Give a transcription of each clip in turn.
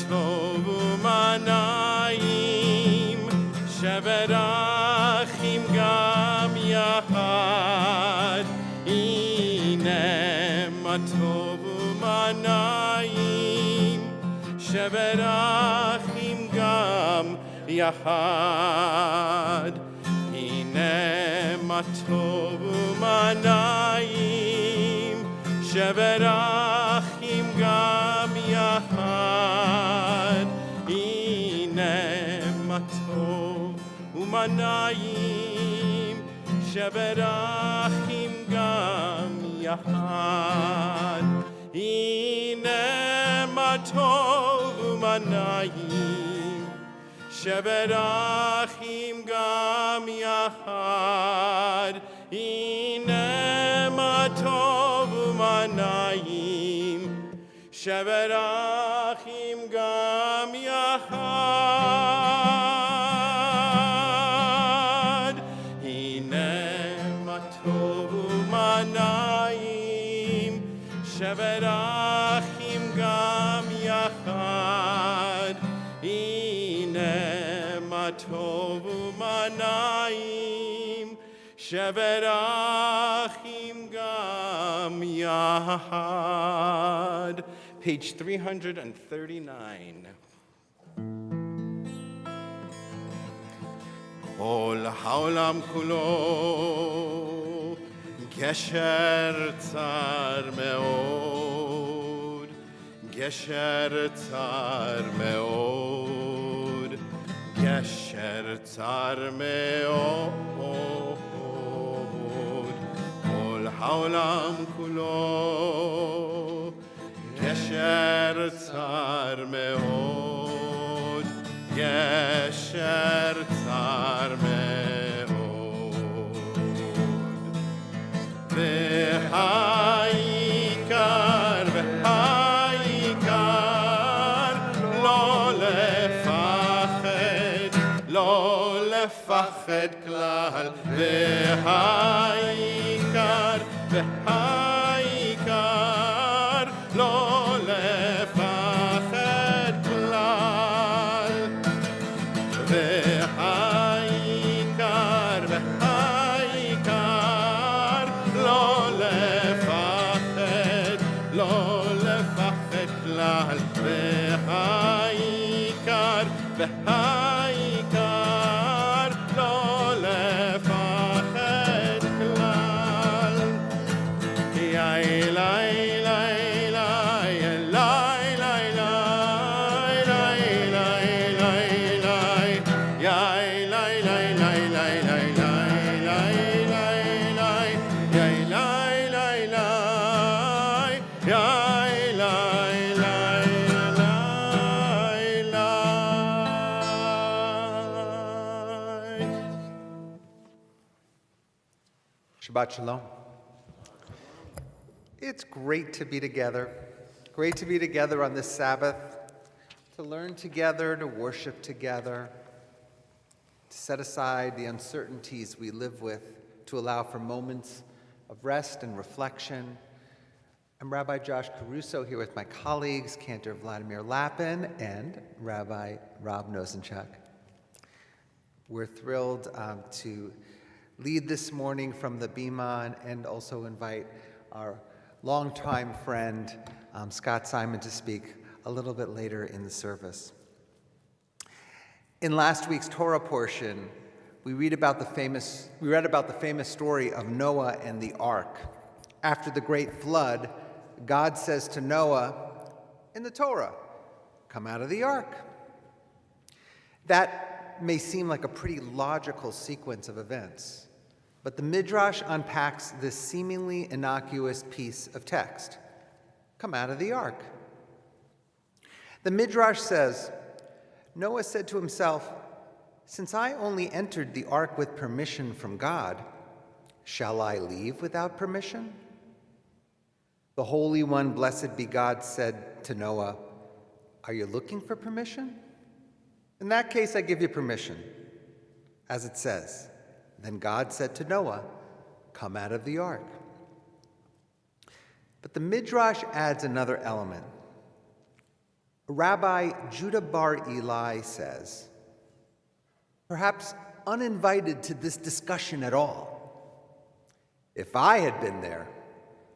טוב ומה נעים, שברחים גם יחד. הנה מה טוב ומה נעים, שברחים גם יחד. הנה מה טוב ומה נעים, שברחים גם יחד. הנה מה טוב ומה נעים, שברחים גם יחד. הנה מה טוב ומה נעים, שברחים גם יחד. הנה מה טוב ומה נעים, שברחים גם יחד. הנה מה טוב ומה נעים, שברחים גם יחד. הנה מה טוב ומה נעים, שברחים גם יחד. Page 339. כל העולם כולו גשר צר מאוד, גשר צר מאוד, גשר צר מאוד. כל העולם כולו גשר צר מאוד, גשר צר מאוד. והעיקר, והעיקר, לא לפחד, לא לפחד כלל. והעיקר, והעיקר, לא לפחד כלל. והעיקר, והעיקר, לא לפחד, לא לפחד כלל. והעיקר, והעיקר, לא לפחד כלל. יאי לי Shabbat Shalom. It's great to be together. Great to be together on this Sabbath, to learn together, to worship together, to set aside the uncertainties we live with, to allow for moments of rest and reflection. I'm Rabbi Josh Caruso here with my colleagues, Cantor Vladimir Lapin and Rabbi Rob Nosenchuk. We're thrilled to lead this morning from the Bima and also invite our longtime friend, Scott Simon, to speak a little bit later in the service. In last week's Torah portion, we read about the famous story of Noah and the ark. After the great flood, God says to Noah in the Torah, "Come out of the ark." That may seem like a pretty logical sequence of events, but the Midrash unpacks this seemingly innocuous piece of text. Come out of the ark. The Midrash says, Noah said to himself, "Since I only entered the ark with permission from God, shall I leave without permission?" The Holy One, blessed be God, said to Noah, "Are you looking for permission? In that case, I give you permission." As it says, then God said to Noah, "Come out of the ark." But the Midrash adds another element. Rabbi Judah Bar Eli says, perhaps uninvited to this discussion at all, if I had been there,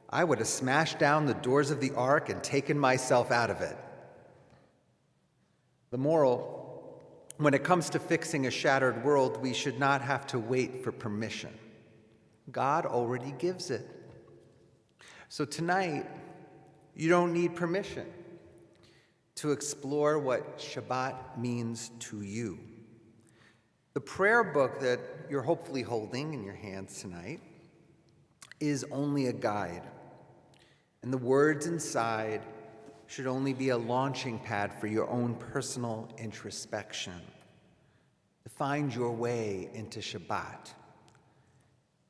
I would have smashed down the doors of the ark and taken myself out of it. The moral, when it comes to fixing a shattered world, we should not have to wait for permission. God already gives it. So tonight, you don't need permission to explore what Shabbat means to you. The prayer book that you're hopefully holding in your hands tonight is only a guide, and the words inside should only be a launching pad for your own personal introspection, to find your way into Shabbat.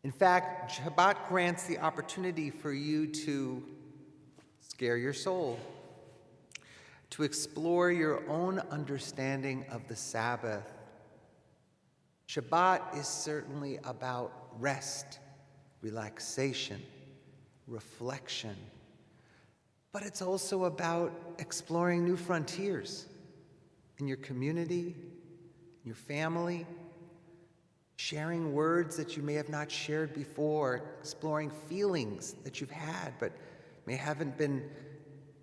In fact, Shabbat grants the opportunity for you to scare your soul, to explore your own understanding of the Sabbath. Shabbat is certainly about rest, relaxation, reflection, but it's also about exploring new frontiers in your community, in your family, sharing words that you may have not shared before, exploring feelings that you've had but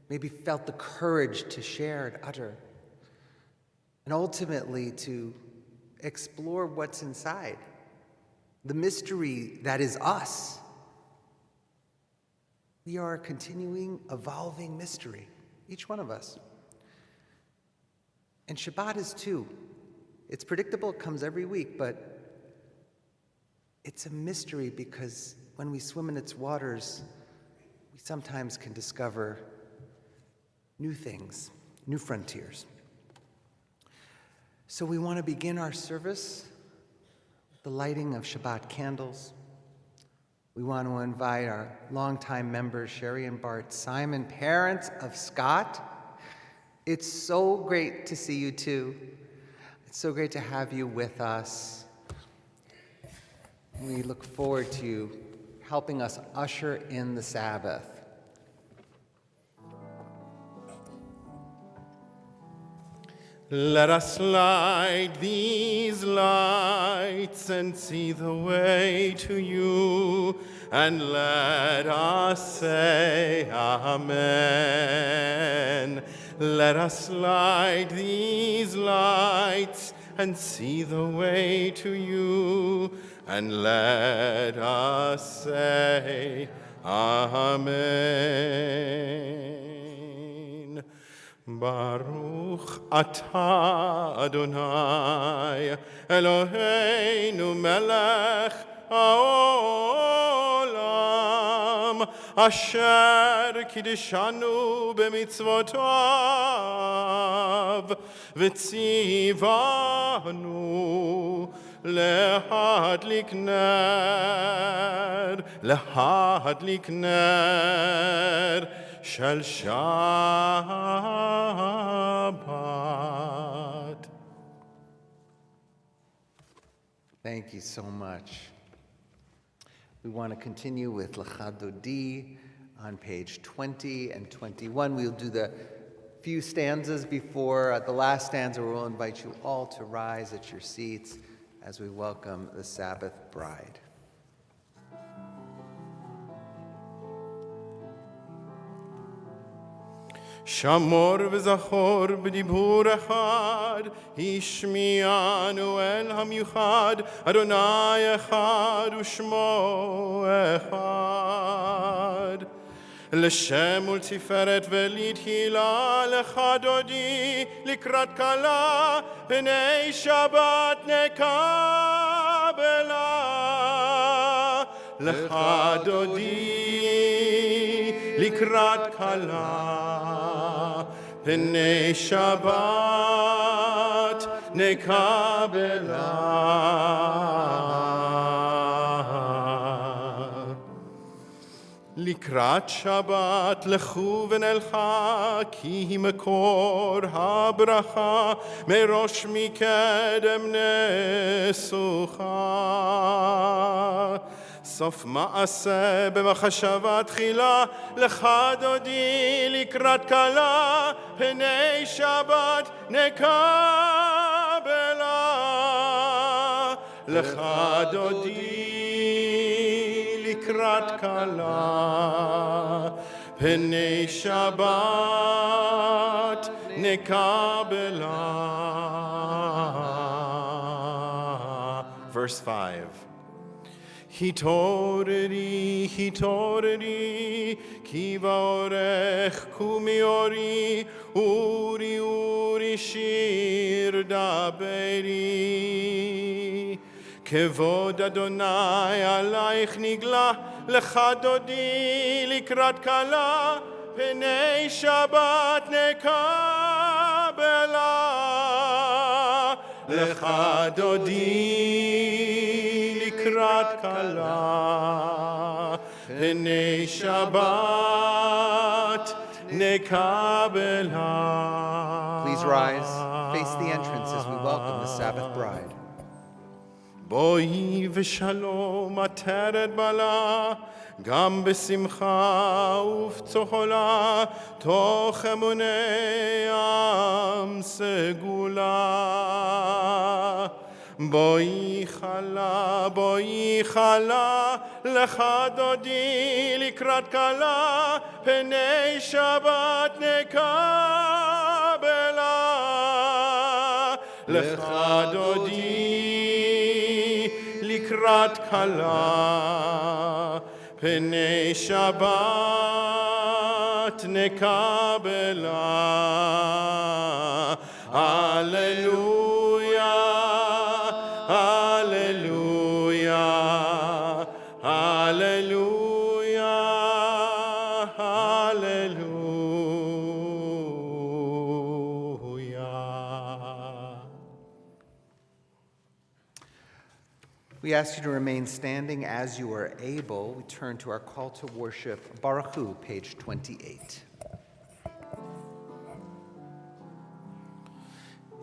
maybe felt the courage to share and utter, and ultimately to explore what's inside, the mystery that is us. We are a continuing, evolving mystery, each one of us. And Shabbat is too. It's predictable, it comes every week, but it's a mystery because when we swim in its waters, we sometimes can discover new things, new frontiers. So we want to begin our service with the lighting of Shabbat candles. We want to invite our longtime members, Sherry and Bart Simon, parents of Scott. It's so great to see you too. It's so great to have you with us. We look forward to you helping us usher in the Sabbath. Let us light these lights and see the way to you, and let us say Amen. Let us light these lights and see the way to you, and let us say Amen. Baruch atah Adonai Eloheinu melech haolam asher kiddushanu b'mitzvotav v'tzivanu להדליק נר של Shabbat. Thank you so much. We want to continue with Lecha Dodi on page 20 and 21. We'll do the few stanzas before the last stanza. We'll invite you all to rise at your seats as we welcome the Sabbath bride. שמור וזכור בדיבור אחד, השמיענו אל המיוחד, אדוני אחד ושמו אחד. לשם ולתפארת ולתהילה לך דודי, לקראת כלה, פני שבת נקבלה. לך דודי, לקראת כלה, פני שבת נקבלה. לקראת שבת לכו ונלכה, כי היא מקור הברכה, מראש מקדם נסוכה. סוף מעשה במחשבה תחילה, לך דודי לקראת כלה, פני שבת נקבלה. לך דודי לקראת כלה, פני שבת נקבלה. Verse 5. התעוררי, התעוררי, כי באורך קומי אורי, אורי אורי שיר דברי. כבוד אדוני עלייך נגלה, לך דודי לקראת כלה, פני שבת נקבלה. לך דודי לקראת כלה, פני שבת נקבלה. Please rise, face the entrance as we welcome the Sabbath bride. בואי ושלום עטרת בלה, גם בשמחה ובצהלה, תוך אמוני עם סגולה. בואי חלה, לך דודי לקראת כלה, פני שבת נקבלה. לך דודי לקראת כלה, פני שבת נקבלה. הללויה, הללויה, הללויה, הללויה. We ask you to remain standing as you are able. We turn to our call to worship, Baruch Hu, page 28.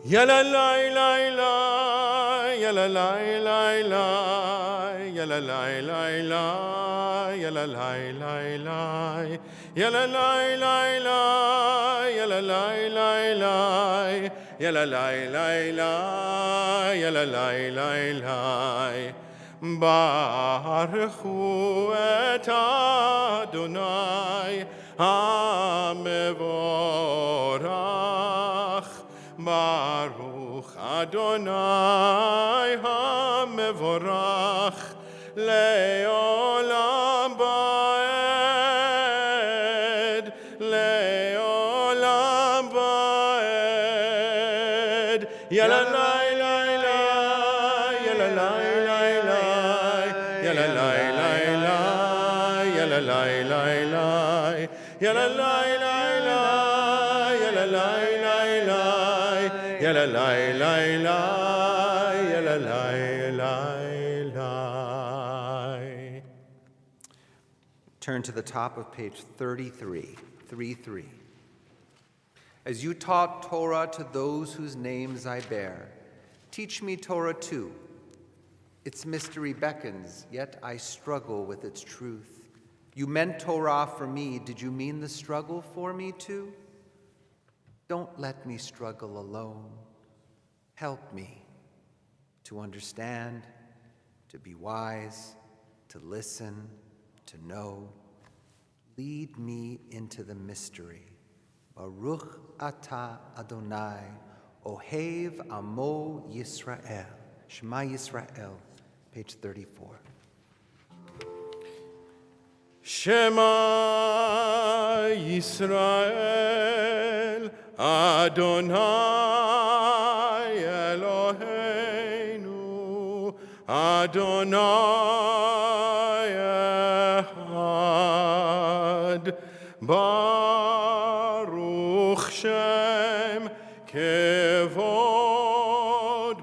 Yalla lai lai lai, yalla lai lai lai, yalla lai lai lai, yalla lai lai lai, yalla lai lai lai, yalla lai lai lai, yalla lai lai lai, yalla lai lai lai. Baruch hu et Adonai hamevorach. Baruch Adonai hamevorach leolam vaed, leolam vaed. Yalla lai lai lai, yalla lai lai lai, yalla lai lai lai, yalla lai lai lai, yalla lai lai lai, yalla lai lai lai. Yalla lai lai lai, yalla lai lai lai. Turn to the top of page 33, 3-3. As you taught Torah to those whose names I bear, teach me Torah too. Its mystery beckons, yet I struggle with its truth. You meant Torah for me, did you mean the struggle for me too? Don't let me struggle alone. Help me to understand, to be wise, to listen, to know. Lead me into the mystery. Baruch atah Adonai, Ohev Amo Yisrael. Shema Yisrael, page 34. Shema Yisrael, Adonai Eloheinu, Adonai Echad, Baruch Shem Kevod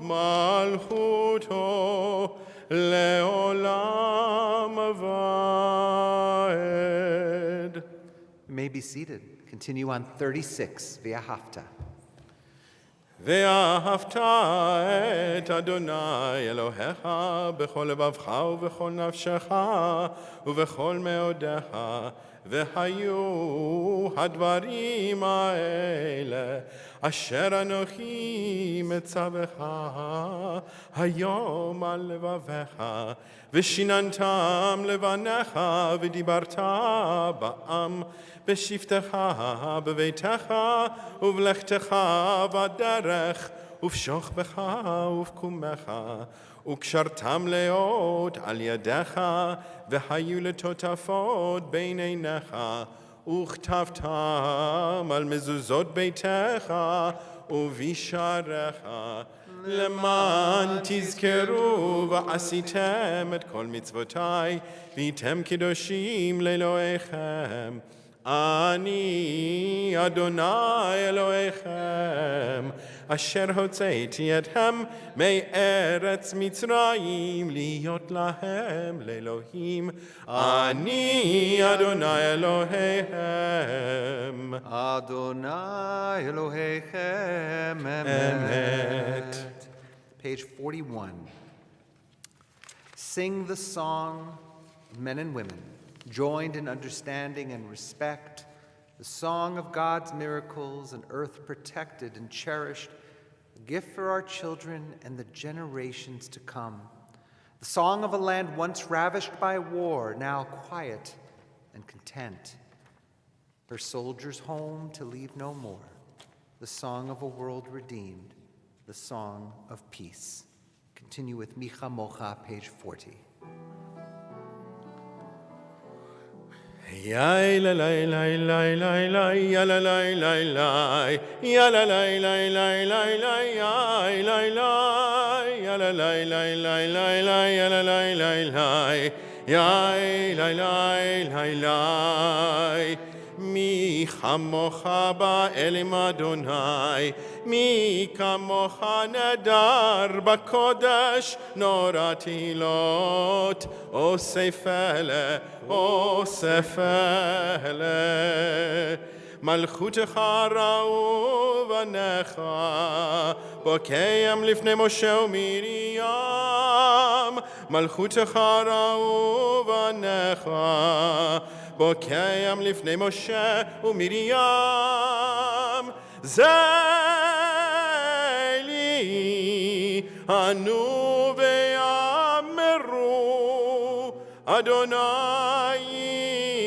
Malchuto Leolam Vaed. You may be seated. Continue on 36, V'ahavta. ואהבת את אדוני אלוהיך בכל לבבך ובכל נפשך ובכל מאודיך, והיו הדברים האלה אשר אנוכי מצווך היום על לבביך, ושיננתם לבניך ודיברת בעם בשבתך בביתך ובלכתך בדרך ובשוכבך ובקומך, וקשרתם לאות על ידיך, והיו לטוטפות בין עיניך, וכתבתם על מזוזות ביתך ובשעריך, למען תזכרו ועשיתם את כל מצוותי, והייתם קדושים לאלוהיכם. אני אדוני אלוהיכם, אשר הוצאתי אתכם מארץ מצרים להיות להם לאלוהים. אני אדוני אלוהיכם. Adonai Elohechem Emet. Page 41. Sing the song of men and women, joined in understanding and respect, the song of God's miracles, an earth protected and cherished, a gift for our children and the generations to come. The song of a land once ravished by war, now quiet and content. Her soldiers home to leave no more. The song of a world redeemed, the song of peace. Continue with Micha Mocha, page 40. Ya la la la la la la, ya la la la la, ya la la la la la la, ya la la, ya la la la la la la, ya la la la la, ya la la la la. מי כמוך באלים אדוני, מי כמוך נדר בקודש, נורא תהילות, אוסף אלה, אוסף אלה. מלכותך ראו בניך, בוקעים לפני משה ומרים, מלכותך ראו בניך, בוקעים לפני משה ומרים. זה לי ענו ויאמרו, אדוני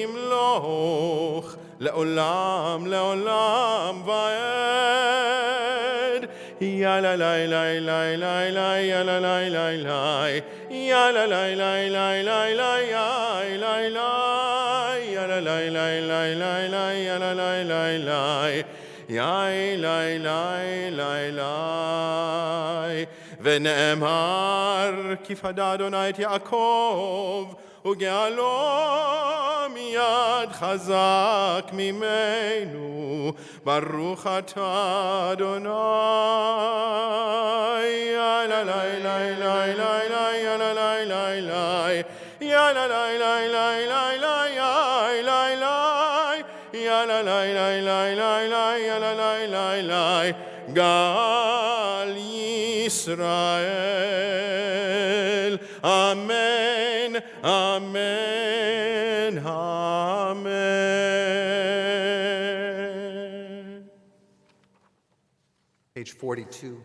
ימלוך לעולם לעולם ועד. יא לה לה לה לה לה לה, יא לה לה לה לה, יא לה לה לה לה לה לה, יא לה לה, יא לה לה לה לה לה לה, יא לה לה לה לה, יא לה לה לה לה. ונאמר כי פדה אדוני את יעקב וגאלו מיד חזק ממנו, ברוך אתה אדוני. יא לה לה לה לה לה לה, יא לה לה לה לה, יא לה לה לה לה לה לה, יא לה לה, יא לה לה לה לה לה לה, יא לה לה לה לה. גל ישראל, אמן, amen, amen. Page 42.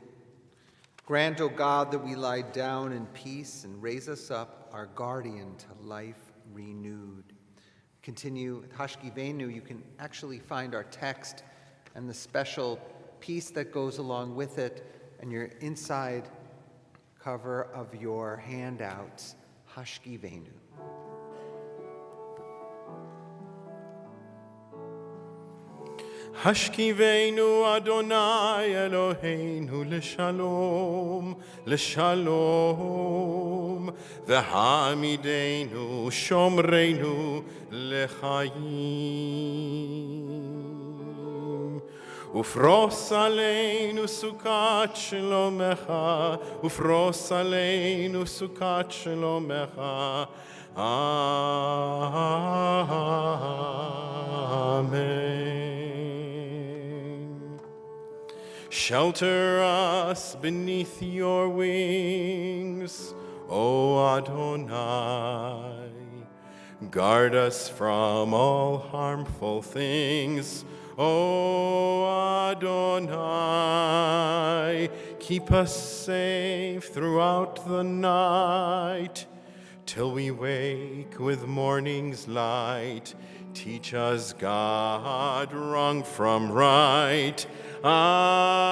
Grant, O God, that we lie down in peace and raise us up, our guardian to life renewed. Continue with Hashkivenu. You can actually find our text and the special piece that goes along with it and your inside cover of your handouts. Hashkivenu. השכיבנו אדוני אלוהינו לשלום, לשלום, והעמידנו שומרנו לחיים. ופרוס עלינו סוכת שלומך, ופרוס עלינו סוכת שלומך. אמן. Shelter us beneath your wings, O Adonai. Guard us from all harmful things, O Adonai. Keep us safe throughout the night, till we wake with morning's light. Teach us, God, wrong from right. Amen.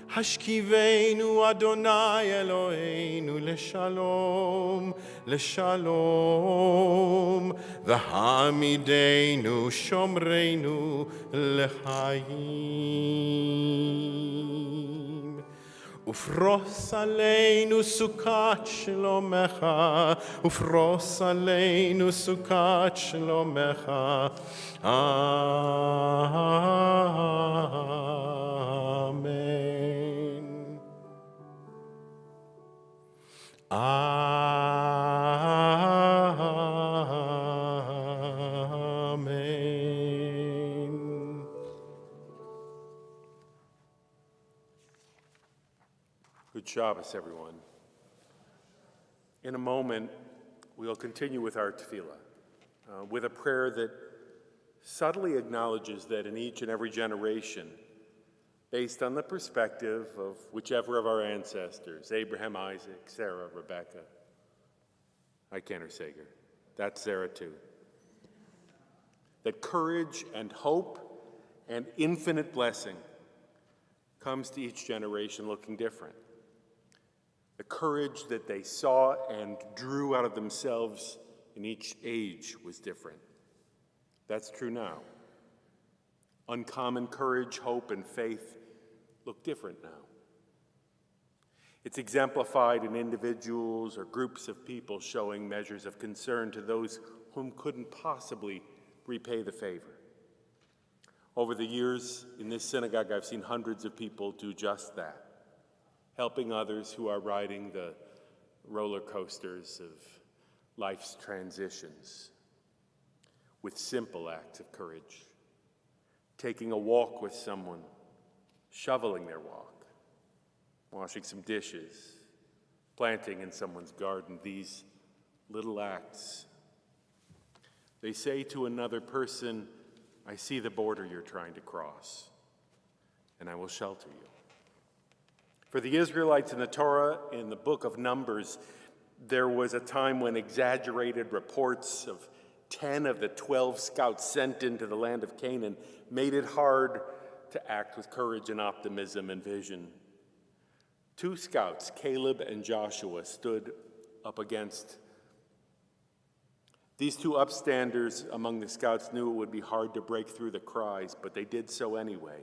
Hashkivenu Adonai Eloheinu leshalom, leshalom. V'hamidenu shomreinu lechaim. Ufros aleinu sukat shlomecha, ufros aleinu sukat shlomecha. Amen. Amen. Good Shabbos, everyone. In a moment, we'll continue with our tefillah, with a prayer that subtly acknowledges that in each and every generation, based on the perspective of whichever of our ancestors, Abraham, Isaac, Sarah, Rebecca, Ikenner Sager, that's Sarah too, that courage and hope and infinite blessing comes to each generation looking different. The courage that they saw and drew out of themselves in each age was different. That's true now. Uncommon courage, hope, and faith look different now. It's exemplified in individuals or groups of people showing measures of concern to those whom couldn't possibly repay the favor. Over the years in this synagogue, I've seen hundreds of people do just that, helping others who are riding the roller coasters of life's transitions with simple acts of courage. Taking a walk with someone, shoveling their walk, washing some dishes, planting in someone's garden, these little acts. They say to another person, I see the border you're trying to cross, and I will shelter you. For the Israelites in the Torah, in the book of Numbers, there was a time when exaggerated reports of 10 of the 12 scouts sent into the land of Canaan made it hard to act with courage and optimism and vision. 2 scouts, Caleb and Joshua, stood up against. These 2 upstanders among the scouts knew it would be hard to break through the cries, but they did so anyway,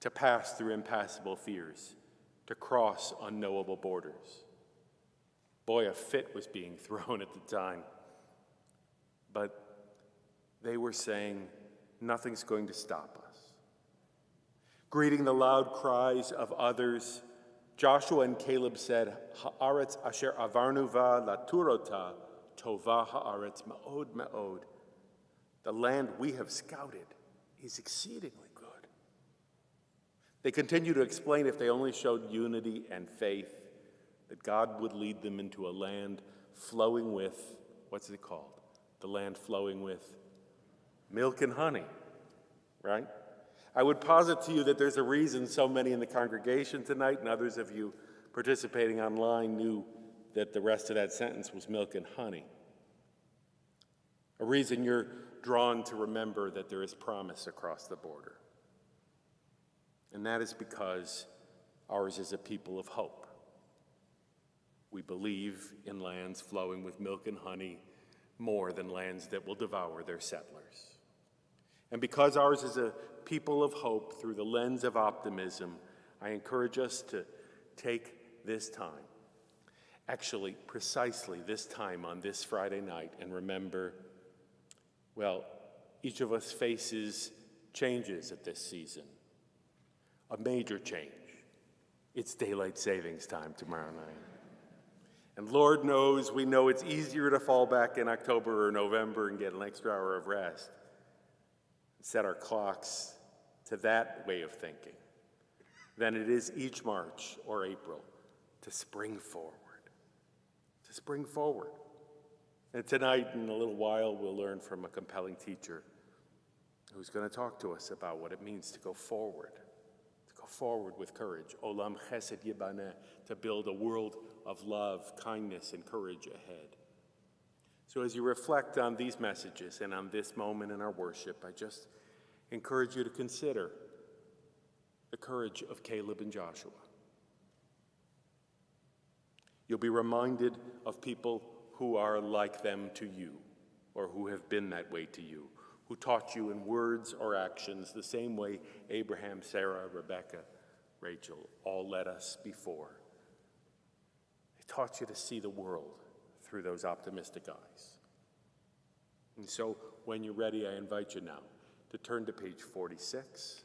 to pass through impassable fears, to cross unknowable borders. Boy, a fit was being thrown at the time. But they were saying, nothing's going to stop us. Greeting the loud cries of others, Joshua and Caleb said, Haaretz asher avarnu va laturota tova haaretz ma'od ma'od. The land we have scouted is exceedingly good. They continue to explain if they only showed unity and faith, that God would lead them into a land flowing with, what's it called? The land flowing with milk and honey, right? I would posit to you that there's a reason so many in the congregation tonight and others of you participating online knew that the rest of that sentence was milk and honey. A reason you're drawn to remember that there is promise across the border. And that is because ours is a people of hope. We believe in lands flowing with milk and honey more than lands that will devour their settlers. And because ours is a people of hope through the lens of optimism, I encourage us to take this time, actually precisely this time on this Friday night, and remember, well, each of us faces changes at this season. A major change. It's daylight savings time tomorrow night. And Lord knows, we know it's easier to fall back in October or November and get an extra hour of rest. set our clocks to that way of thinking, then it is each March or April to spring forward. To spring forward. And tonight, in a little while, we'll learn from a compelling teacher who's going to talk to us about what it means to go forward with courage. Olam Chesed Yibaneh, to build a world of love, kindness, and courage ahead. So as you reflect on these messages and on this moment in our worship, I just encourage you to consider the courage of Caleb and Joshua. You'll be reminded of people who are like them to you, or who have been that way to you, who taught you in words or actions the same way Abraham, Sarah, Rebecca, Rachel all led us before. They taught you to see the world through those optimistic eyes. And so when you're ready, I invite you now to turn to page 46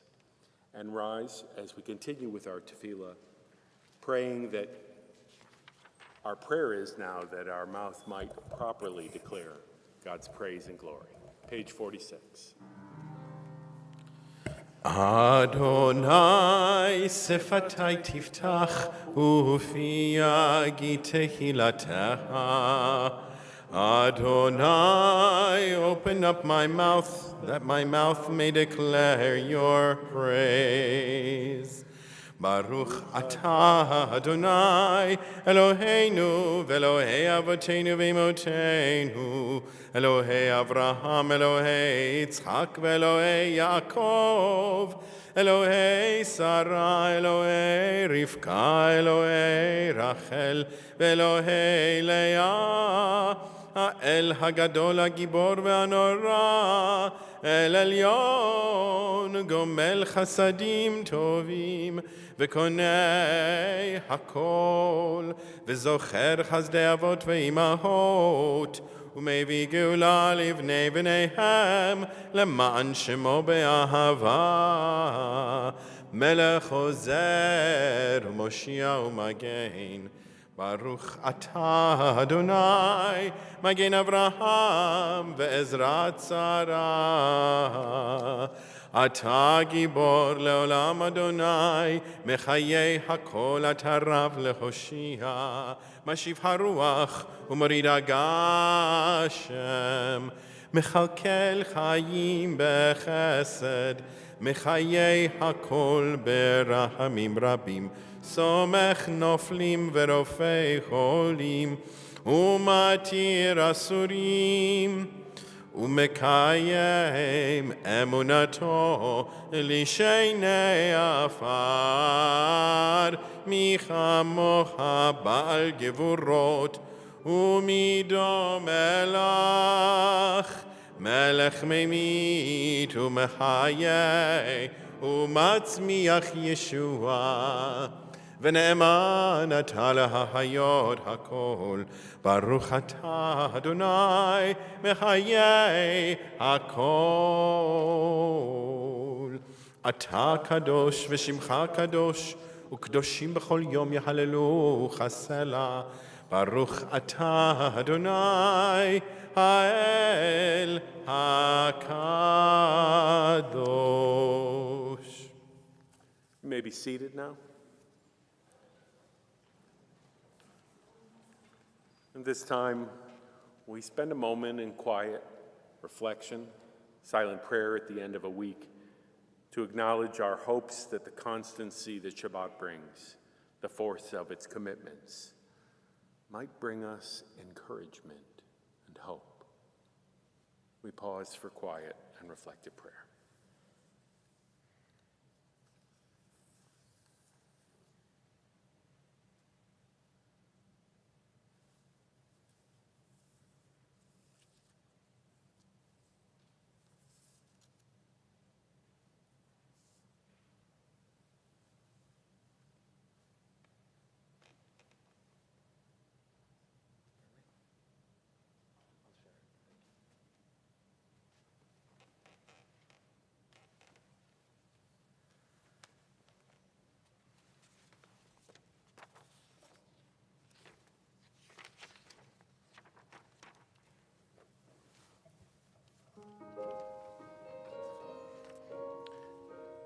and rise as we continue with our tefillah, praying that our prayer is now that our mouth might properly declare God's praise and glory. Page 46. Adonai sefatai tiftach ufi yagi tehilatecha. Adonai, open up my mouth, that my mouth may declare your praise. Baruch atah Adonai, Eloheinu, v'Elohei avotenu v'imotenu, Elohei Avraham, Elohei Yitzchak, v'Elohei Yaakov, Elohei Sarah, Elohei Rivka, Elohei Rachel, v'Elohei Leah, האל הגדול הגיבור והנורא, אל עליון גומל חסדים טובים וקונה הכל וזוכר חסדי אבות ואימהות ומביא גאולה לבני בניהם למען שמו באהבה מלך עוזר ומושיע ומגן Baruch atah Adonai, Magen Avraham ve'ezrat Sarah. Atah gibor leolam Adonai, mechayei hakol atah rav lehoshia. Mashiv haruach umorid hagashem. Mechalkel chayim bechesed, mechayei hakol berahamim rabim. סומך נופלים ורופא חולים ומתיר אסורים ומקיים אמונתו לשני עפר מי כמוך בעל גבורות ומידו מלך מלך ממית ומחיה ומצמיח ישועה ונאמן אתה להחיות הכל, ברוך אתה אדוני מחיי הכל. אתה קדוש ושמך קדוש, וקדושים בכל יום יהללוך סלה. ברוך אתה אדוני האל הקדוש. You may be seated now. And this time, we spend a moment in quiet reflection, silent prayer at the end of a week to acknowledge our hopes that the constancy that Shabbat brings, the force of its commitments, might bring us encouragement and hope. We pause for quiet and reflective prayer.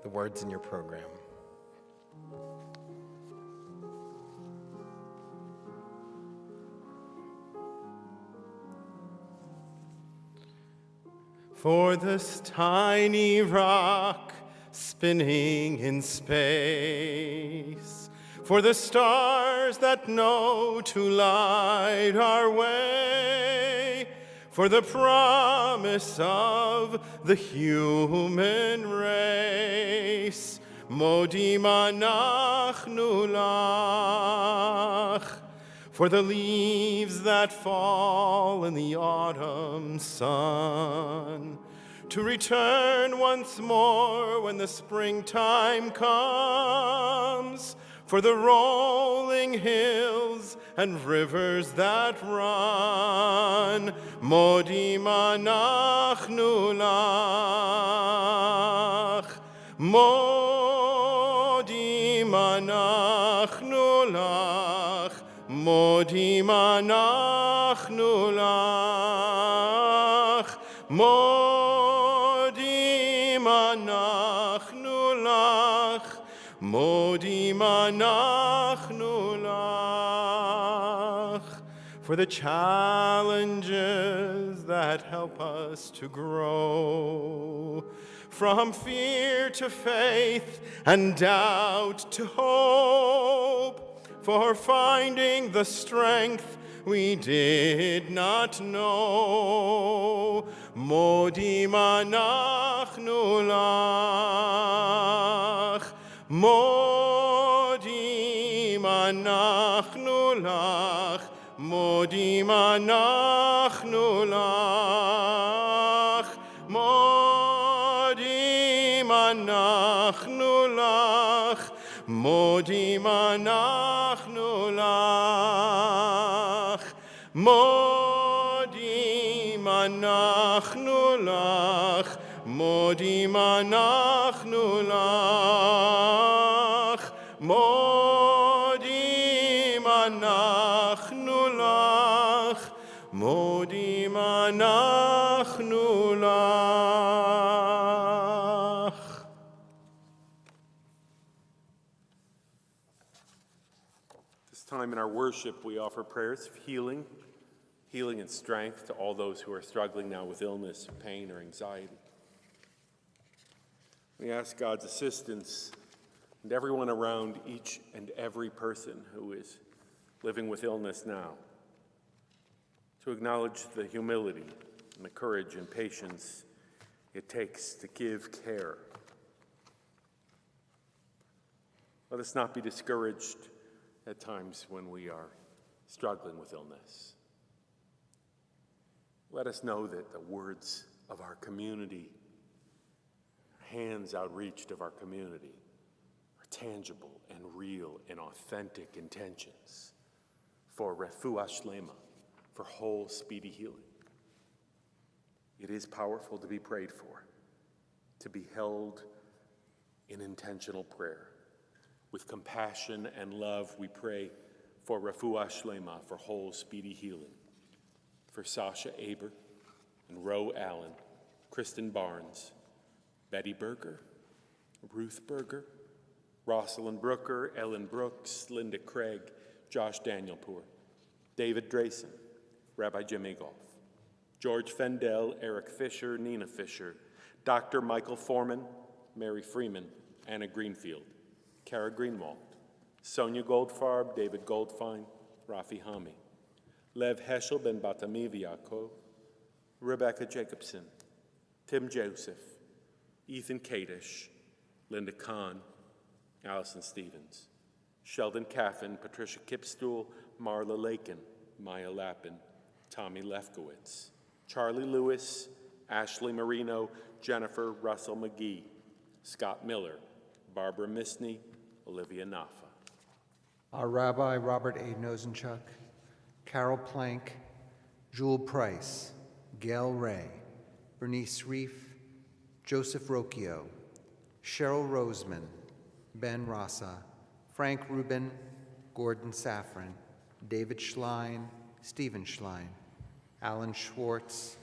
the words in your program. For this tiny rock spinning in space, for the stars that know to light our way, for the promise of the human race, Modi manachnu lach. For the leaves that fall in the autumn sun, to return once more when the springtime comes, for the rolling hills and rivers that run, Modi manachnu lach, Modi manachnu lach, Modi manachnu lach, Modi manachnu lach, Modi manachnu lach. For the challenges that help us to grow, from fear to faith and doubt to hope, for finding the strength we did not know, Modi manachnu lach, Modi manachnu lach, Modi manachnu lach, Modi manachnu lach, Modi manachnu lach, Modi manachnu lach, Modi manachnu lach, Modi manachnu lach, Modi manachnu lach. This time in our worship, we offer prayers of healing and strength to all those who are struggling now with illness, pain, or anxiety. We ask God's assistance and everyone around each and every person who is living with illness now, to acknowledge the humility and the courage and patience it takes to give care. Let us not be discouraged at times when we are struggling with illness. Let us know that the words of our community, hands outreached of our community, are tangible and real and authentic intentions for refuah shlema, for whole, speedy healing. It is powerful to be prayed for, to be held in intentional prayer. With compassion and love, we pray for refuah shlema, for whole, speedy healing, for Sasha Aber and Roe Allen, Kristen Barnes, Betty Berger, Ruth Berger, Rosalind Brooker, Ellen Brooks, Linda Craig, Josh Danielpour, David Drayson, Rabbi Jim Egoff, George Fendel, Eric Fisher, Nina Fisher, Dr. Michael Foreman, Mary Freeman, Anna Greenfield, Kara Greenwald, Sonia Goldfarb, David Goldfein, Rafi Hami, Lev Heschel ben Batamiv Yaakov, Rebecca Jacobson, Tim Joseph, Ethan Kadish, Linda Kahn, Allison Stevens, Sheldon Caffin, Patricia Kipstool, Marla Lakin, Maya Lappin, Tommy Lefkowitz, Charlie Lewis, Ashley Marino, Jennifer Russell McGee, Scott Miller, Barbara Misney, Olivia Nafa. Our Rabbi Robert A. Nosenchuk, Carol Plank, Jewel Price, Gail Ray, Bernice Reef, Joseph Rocchio, Cheryl Roseman, Ben Rasa, Frank Rubin, Gordon Safran, David Schlein, Stephen Schlein, Alan Schwartz,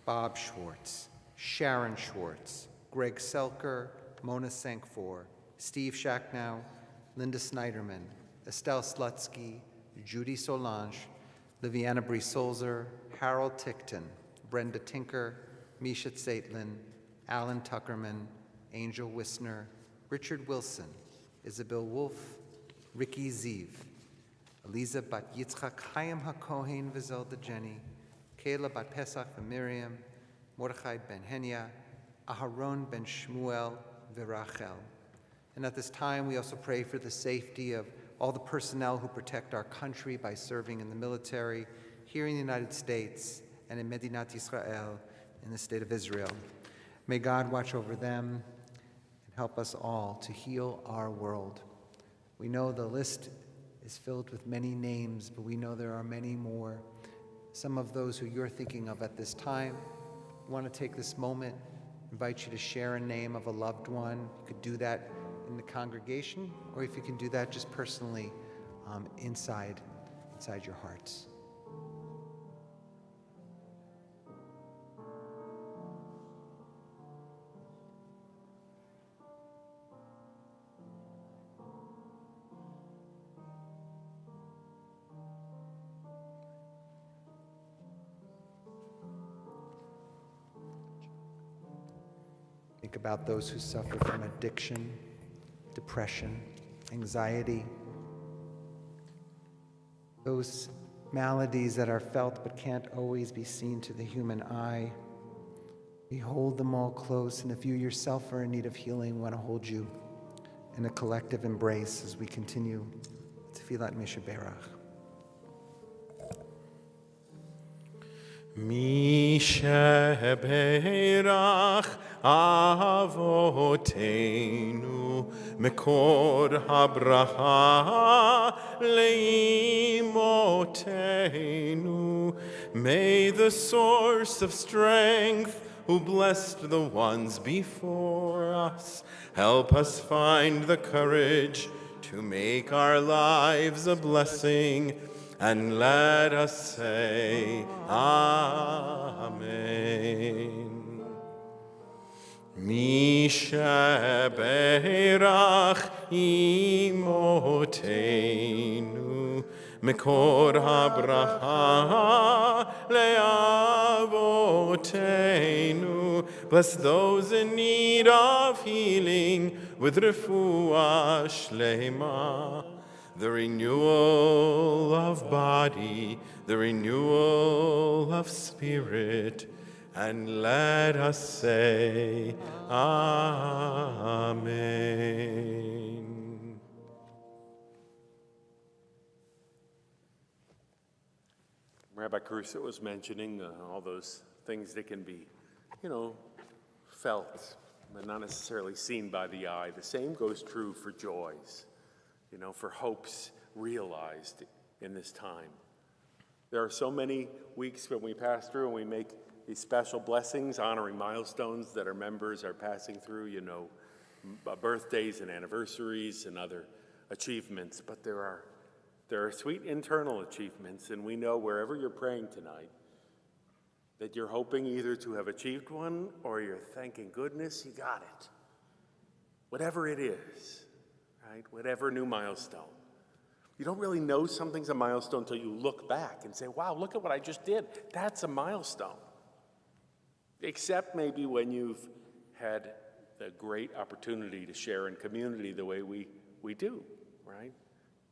Bob Schwartz, Sharon Schwartz, Greg Selker, Mona Sankfor, Steve Shacknow, Linda Snyderman, Estelle Slutsky, Judy Solange, Liviana Bree-Solzer, Harold Tickton, Brenda Tinker, Misha Tsaitlin, Alan Tuckerman, Angel Wisner, Richard Wilson, Isabel Wolf, Ricky Ziv, Eliza Bat Yitzchak Chaim HaKohen Vizelda Jenny, Kayla Bat Pesach Miriam, Mordechai Ben Henya, Aharon Ben Shmuel Virachel. And at this time, we also pray for the safety of all the personnel who protect our country by serving in the military here in the United States and in Medinat Israel, in the state of Israel. May God watch over them and help us all to heal our world. We know the list is filled with many names, but we know there are many more. Some of those who you're thinking of at this time, I want to take this moment, invite you to share a name of a loved one. You could do that in the congregation, or if you can do that just personally inside your hearts. Think about those who suffer from addiction, depression, anxiety, those maladies that are felt but can't always be seen to the human eye. We hold them all close, and if you yourself are in need of healing, we want to hold you in a collective embrace as we continue Tefillat Mishaberach. Mishaberach Avotenu Mekor habracha leimotenu. May the source of strength, who blessed the ones before us, help us find the courage to make our lives a blessing, and let us say Amen. Mishaberach imotenu Mekor habracha leavotenu. Bless those in need of healing with refuah shlema, the renewal of body, the renewal of spirit, and let us say Amen. Rabbi Caruso was mentioning all those things that can be, felt, but not necessarily seen by the eye. The same goes true for joys, for hopes realized in this time. There are so many weeks when we pass through and we make these special blessings, honoring milestones that our members are passing through, birthdays and anniversaries and other achievements. But there are sweet internal achievements, and we know wherever you're praying tonight that you're hoping either to have achieved one or you're thanking goodness you got it. Whatever it is, right? Whatever new milestone. You don't really know something's a milestone until you look back and say, wow, look at what I just did. That's a milestone. Except maybe when you've had the great opportunity to share in community the way we do, right?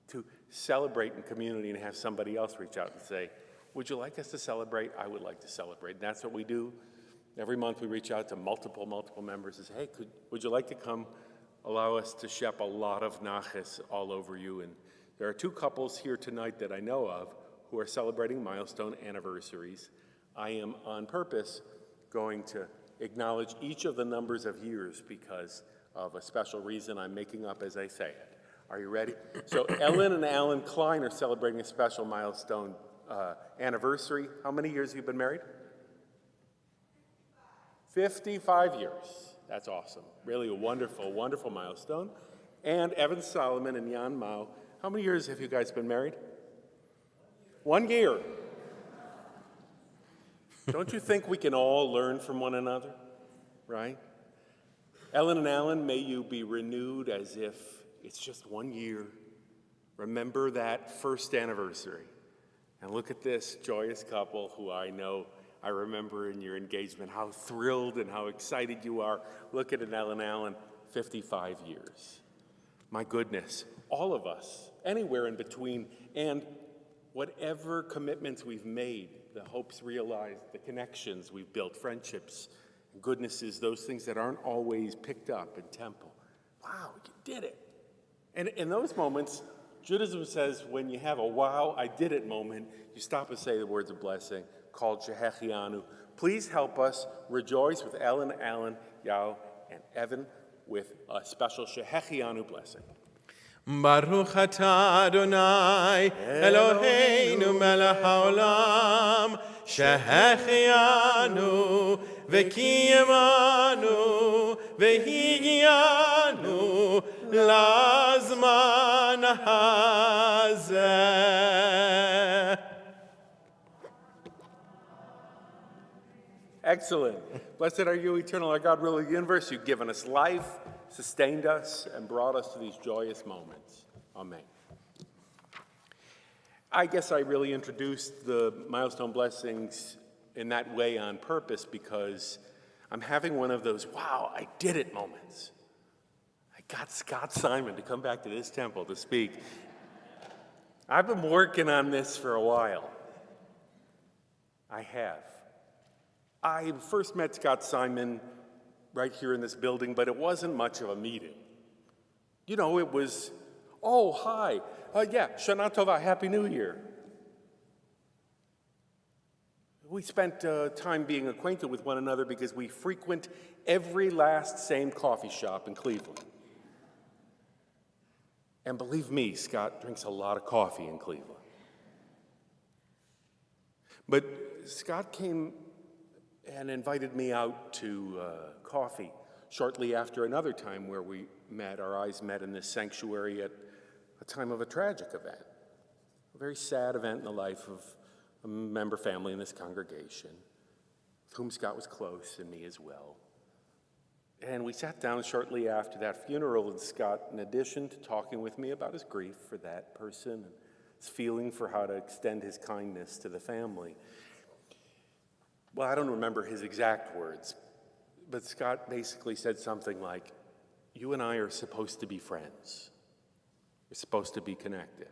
To celebrate in community and have somebody else reach out and say, would you like us to celebrate? I would like to celebrate. And that's what we do. Every month we reach out to multiple members and say, hey, would you like to come allow us to shep a lot of naches all over you? And there are two couples here tonight that I know of who are celebrating milestone anniversaries. I am on purpose going to acknowledge each of the numbers of years because of a special reason I'm making up as I say it. Are you ready? So Ellen and Alan Klein are celebrating a special milestone anniversary. How many years have you been married? 55 years. That's awesome. Really a wonderful, wonderful milestone. And Evan Solomon and Jan Mao. How many years have you guys been married? 1 year. Don't you think we can all learn from one another, right? Ellen and Alan, may you be renewed as if it's just 1 year. Remember that first anniversary. And look at this joyous couple who I remember in your engagement, how thrilled and how excited you are. Look at it, Ellen and Alan, 55 years. My goodness, all of us, anywhere in between, and whatever commitments we've made, the hopes realized, the connections we've built, friendships, goodnesses, those things that aren't always picked up in temple. Wow, you did it. And in those moments, Judaism says when you have a wow, I did it moment, you stop and say the words of blessing called Shehechianu. Please help us rejoice with Ellen, Alan, Yao, and Evan with a special Shehechianu blessing. Baruch atah Adonai Eloheinu melech haolam shehechianu v'kiyemanu v'higianu lazman hazeh. Excellent. Blessed are you, eternal our God, ruler of the universe. You've given us life, sustained us, and brought us to these joyous moments. Amen. I guess I really introduced the milestone blessings in that way on purpose because I'm having one of those, wow, I did it moments. I got Scott Simon to come back to this temple to speak. I've been working on this for a while. I have. I first met Scott Simon right here in this building, but it wasn't much of a meeting. You know, it was, oh, hi, Shana Tova, Happy New Year. We spent time being acquainted with one another because we frequent every last same coffee shop in Cleveland. And believe me, Scott drinks a lot of coffee in Cleveland. But Scott came and invited me out to coffee shortly after another time where we met, our eyes met in this sanctuary at a time of a tragic event, a very sad event in the life of a member family in this congregation, with whom Scott was close, and me as well. And we sat down shortly after that funeral, and Scott, in addition to talking with me about his grief for that person and his feeling for how to extend his kindness to the family, well, I don't remember his exact words, but Scott basically said something like, you and I are supposed to be friends. We're supposed to be connected.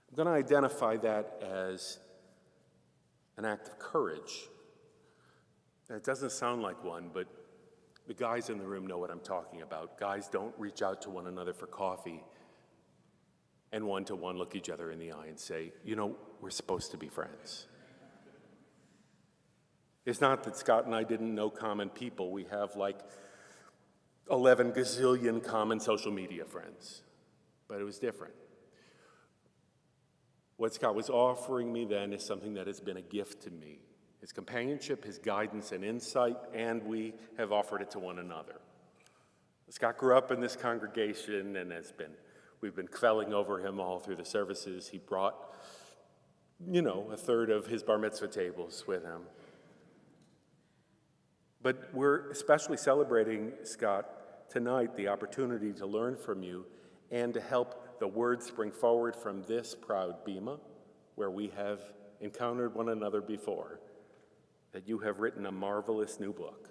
I'm going to identify that as an act of courage. It doesn't sound like one, but the guys in the room know what I'm talking about. Guys don't reach out to one another for coffee and one-to-one look each other in the eye and say, you know, we're supposed to be friends. It's not that Scott and I didn't know common people. We have like 11 gazillion common social media friends, but it was different. What Scott was offering me then is something that has been a gift to me. His companionship, his guidance and insight, and we have offered it to one another. Scott grew up in this congregation and we've been quelling over him all through the services. He brought, a third of his bar mitzvah tables with him. But we're especially celebrating, Scott, tonight the opportunity to learn from you and to help the word spring forward from this proud bima, where we have encountered one another before, that you have written a marvelous new book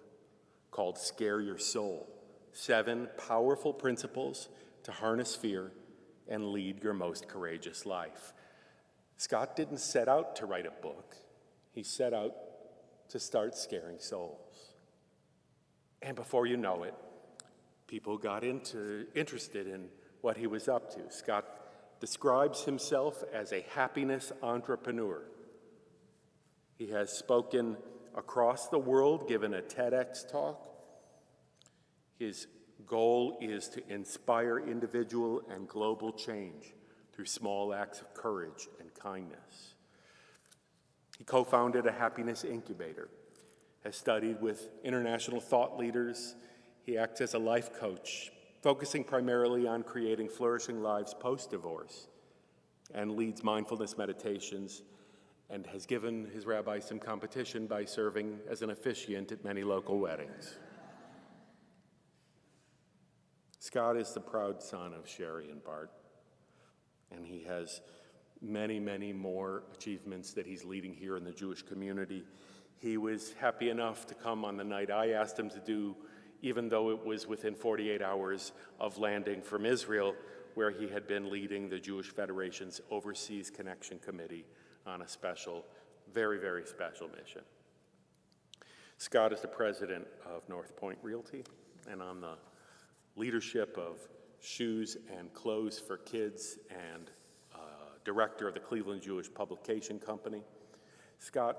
called Scare Your Soul, 7 powerful principles to harness fear and lead your most courageous life. Scott didn't set out to write a book. He set out to start scaring souls. And before you know it, people got interested in what he was up to. Scott describes himself as a happiness entrepreneur. He has spoken across the world, given a TEDx talk. His goal is to inspire individual and global change through small acts of courage and kindness. He co-founded a happiness incubator, has studied with international thought leaders. He acts as a life coach, focusing primarily on creating flourishing lives post-divorce, and leads mindfulness meditations, and has given his rabbi some competition by serving as an officiant at many local weddings. Scott is the proud son of Sherry and Bart, and he has many, many more achievements that he's leading here in the Jewish community. He was happy enough to come on the night I asked him to do, even though it was within 48 hours of landing from Israel, where he had been leading the Jewish Federation's Overseas Connection Committee on a special, very, very special mission. Scott is the president of North Point Realty and on the leadership of Shoes and Clothes for Kids and director of the Cleveland Jewish Publication Company. Scott,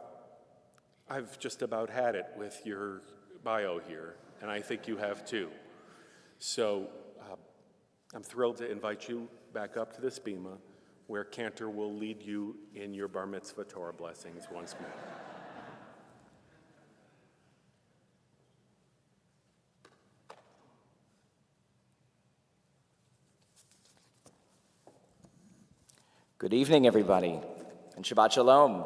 I've just about had it with your bio here, and I think you have too. So I'm thrilled to invite you back up to this bema, where Cantor will lead you in your bar mitzvah Torah blessings once more. Good evening, everybody, and Shabbat Shalom.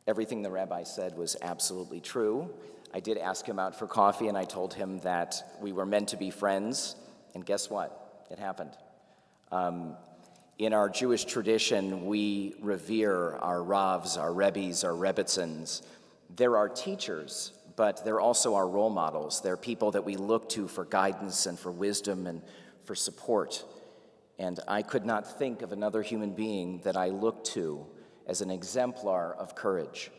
Everything the rabbi said was absolutely true. I did ask him out for coffee, and I told him that we were meant to be friends, and guess what? It happened. In our Jewish tradition, we revere our Ravs, our Rebbes, our Rebbitzins. They're our teachers, but they're also our role models. They're people that we look to for guidance and for wisdom and for support. And I could not think of another human being that I look to as an exemplar of courage.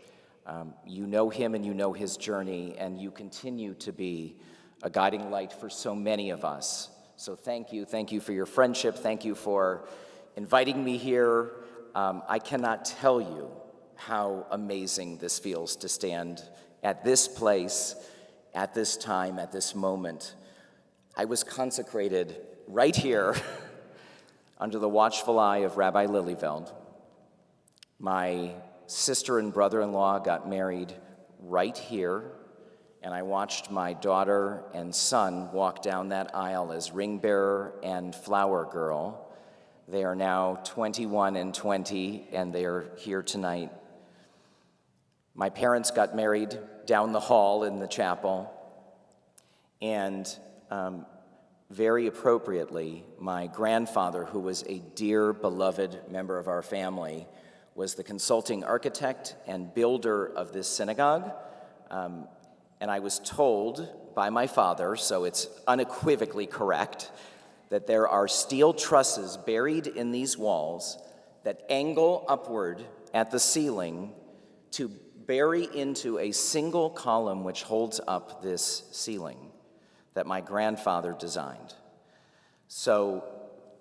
You know him and you know his journey, and you continue to be a guiding light for so many of us. So thank you for your friendship, thank you for inviting me here. I cannot tell you how amazing this feels to stand at this place, at this time, at this moment. I was consecrated right here under the watchful eye of Rabbi Lilieveld. My sister and brother-in-law got married right here, and I watched my daughter and son walk down that aisle as ring bearer and flower girl. They are now 21 and 20, and they are here tonight. My parents got married down the hall in the chapel, and very appropriately, my grandfather, who was a dear, beloved member of our family, was the consulting architect and builder of this synagogue. And I was told by my father, so it's unequivocally correct, that there are steel trusses buried in these walls that angle upward at the ceiling to bury into a single column which holds up this ceiling that my grandfather designed. So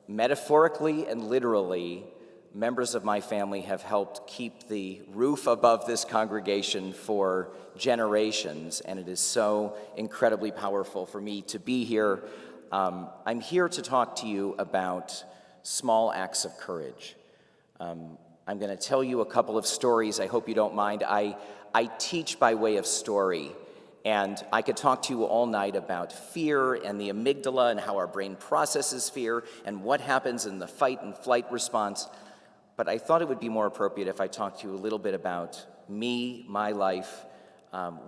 metaphorically and literally, members of my family have helped keep the roof above this congregation for generations, and it is so incredibly powerful for me to be here. I'm here to talk to you about small acts of courage. I'm going to tell you a couple of stories. I hope you don't mind. I teach by way of story. And I could talk to you all night about fear and the amygdala and how our brain processes fear and what happens in the fight and flight response. But I thought it would be more appropriate if I talked to you a little bit about me, my life,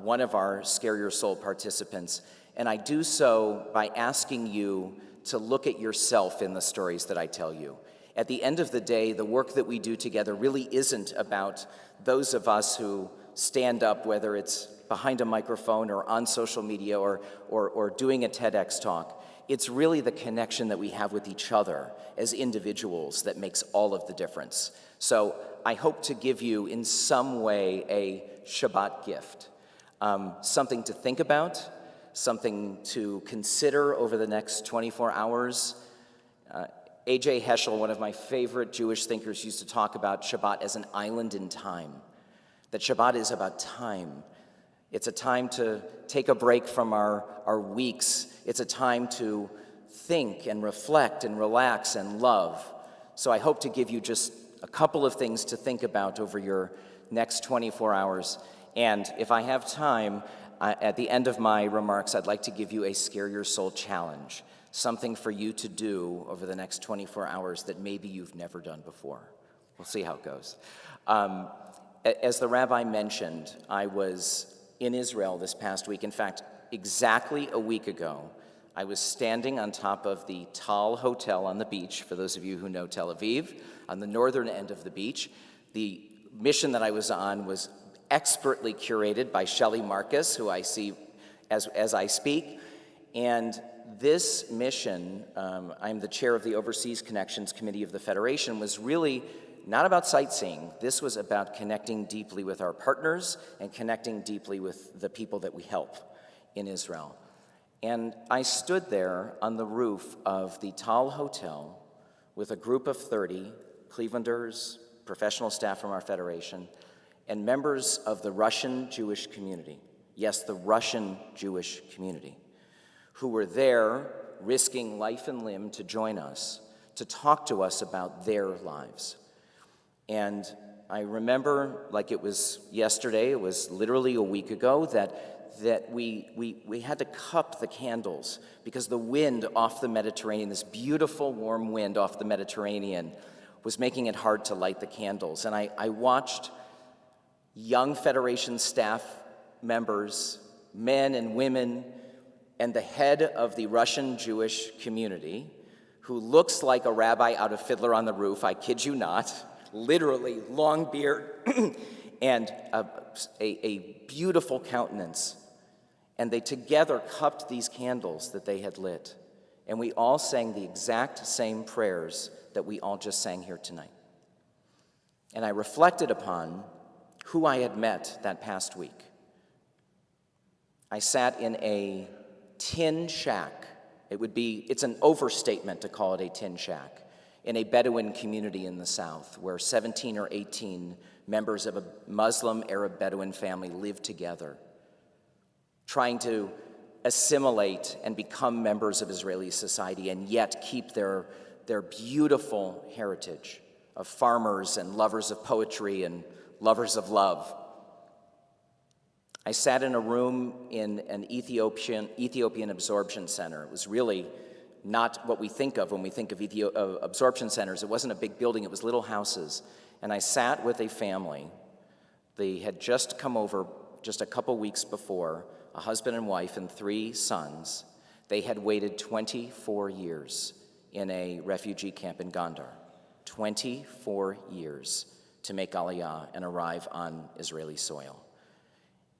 one of our Scare Your Soul participants. And I do so by asking you to look at yourself in the stories that I tell you. At the end of the day, the work that we do together really isn't about those of us who stand up, whether it's behind a microphone or on social media or doing a TEDx talk. It's really the connection that we have with each other as individuals that makes all of the difference. So I hope to give you in some way a Shabbat gift, something to think about, something to consider over the next 24 hours. A.J. Heschel, one of my favorite Jewish thinkers, used to talk about Shabbat as an island in time, that Shabbat is about time. It's a time to take a break from our weeks. It's a time to think and reflect and relax and love. So I hope to give you just a couple of things to think about over your next 24 hours. And if I have time, at the end of my remarks, I'd like to give you a Scare Your Soul challenge, something for you to do over the next 24 hours that maybe you've never done before. We'll see how it goes. As the rabbi mentioned, I was in Israel this past week. In fact, exactly a week ago, I was standing on top of the Tal Hotel on the beach, for those of you who know Tel Aviv, on the northern end of the beach. The mission that I was on was expertly curated by Shelley Marcus, who I see as I speak. And this mission, I'm the chair of the Overseas Connections Committee of the Federation, was really not about sightseeing. This was about connecting deeply with our partners and connecting deeply with the people that we help in Israel. And I stood there on the roof of the Tal Hotel with a group of 30 Clevelanders, professional staff from our federation, and members of the Russian Jewish community. Yes, the Russian Jewish community, who were there risking life and limb to join us, to talk to us about their lives. And I remember, like it was yesterday, it was literally a week ago, that we had to cup the candles because the wind off the Mediterranean, this beautiful warm wind off the Mediterranean, was making it hard to light the candles. And I watched young Federation staff members, men and women, and the head of the Russian Jewish community, who looks like a rabbi out of Fiddler on the Roof, I kid you not, literally long beard and a beautiful countenance. And they together cupped these candles that they had lit. And we all sang the exact same prayers that we all just sang here tonight. And I reflected upon who I had met that past week. I sat in a tin shack. It's an overstatement to call it a tin shack, in a Bedouin community in the south where 17 or 18 members of a Muslim Arab Bedouin family live together, trying to assimilate and become members of Israeli society and yet keep their beautiful heritage of farmers and lovers of poetry and lovers of love. I sat in a room in an Ethiopian absorption center. It was really not what we think of when we think of absorption centers. It wasn't a big building, it was little houses. And I sat with a family. They had just come over just a couple weeks before, a husband and wife and 3 sons. They had waited 24 years in a refugee camp in Gondar. 24 years to make Aliyah and arrive on Israeli soil.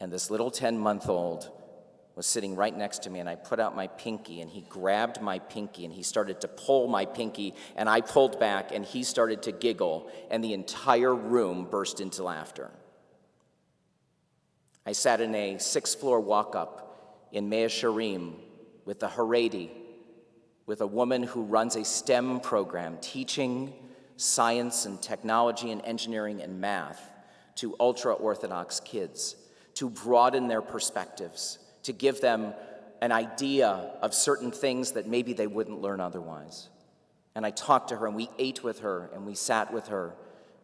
And this little 10-month-old was sitting right next to me, and I put out my pinky, and he grabbed my pinky, and he started to pull my pinky, and I pulled back, and he started to giggle, and the entire room burst into laughter. I sat in a 6th-floor walk-up in Mea Shearim with the Haredi, with a woman who runs a STEM program teaching science and technology and engineering and math to ultra-Orthodox kids, to broaden their perspectives, to give them an idea of certain things that maybe they wouldn't learn otherwise. And I talked to her, and we ate with her, and we sat with her,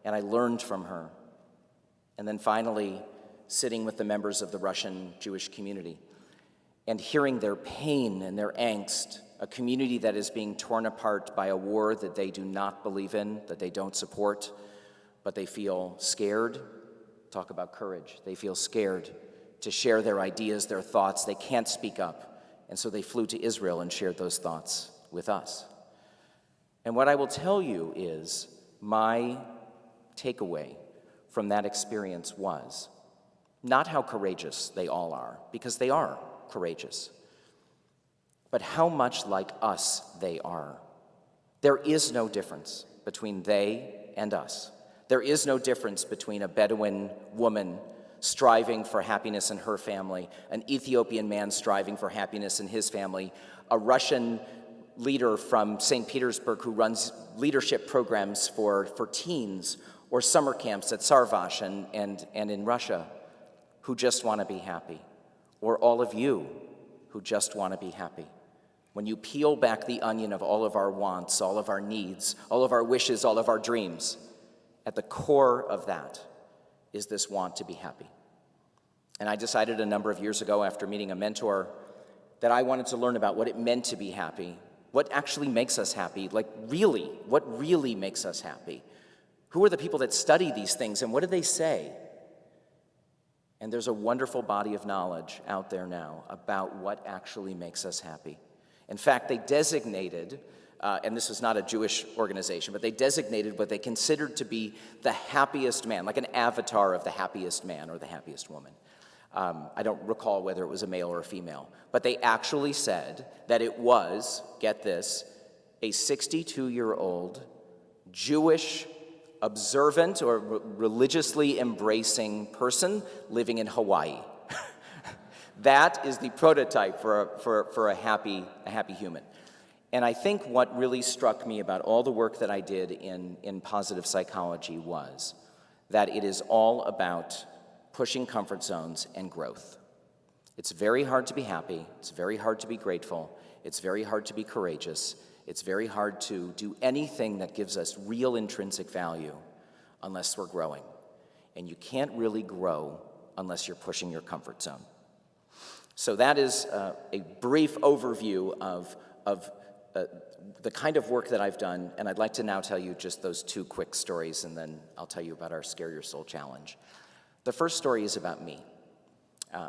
and I learned from her. And then finally, sitting with the members of the Russian Jewish community and hearing their pain and their angst, a community that is being torn apart by a war that they do not believe in, that they don't support, but they feel scared. Talk about courage. They feel scared to share their ideas, their thoughts. They can't speak up. And so they flew to Israel and shared those thoughts with us. And what I will tell you is my takeaway from that experience was not how courageous they all are, because they are courageous, but how much like us they are. There is no difference between they and us. There is no difference between a Bedouin woman striving for happiness in her family, an Ethiopian man striving for happiness in his family, a Russian leader from St. Petersburg who runs leadership programs for teens, or summer camps at Sarvash and in Russia, who just want to be happy, or all of you who just want to be happy. When you peel back the onion of all of our wants, all of our needs, all of our wishes, all of our dreams, at the core of that is this want to be happy. And I decided a number of years ago, after meeting a mentor, that I wanted to learn about what it meant to be happy, what actually makes us happy, like really, what really makes us happy. Who are the people that study these things, and what do they say? And there's a wonderful body of knowledge out there now about what actually makes us happy. In fact, they designated, and this is not a Jewish organization, but they designated what they considered to be the happiest man, like an avatar of the happiest man or the happiest woman. I don't recall whether it was a male or a female, but they actually said that it was, get this, a 62-year-old Jewish observant or religiously embracing person living in Hawaii. That is the prototype for a happy human. And I think what really struck me about all the work that I did in positive psychology was that it is all about pushing comfort zones and growth. It's very hard to be happy. It's very hard to be grateful. It's very hard to be courageous. It's very hard to do anything that gives us real intrinsic value unless we're growing. And you can't really grow unless you're pushing your comfort zone. So that is a brief overview of the kind of work that I've done, and I'd like to now tell you just those two quick stories, and then I'll tell you about our Scare Your Soul Challenge. The first story is about me.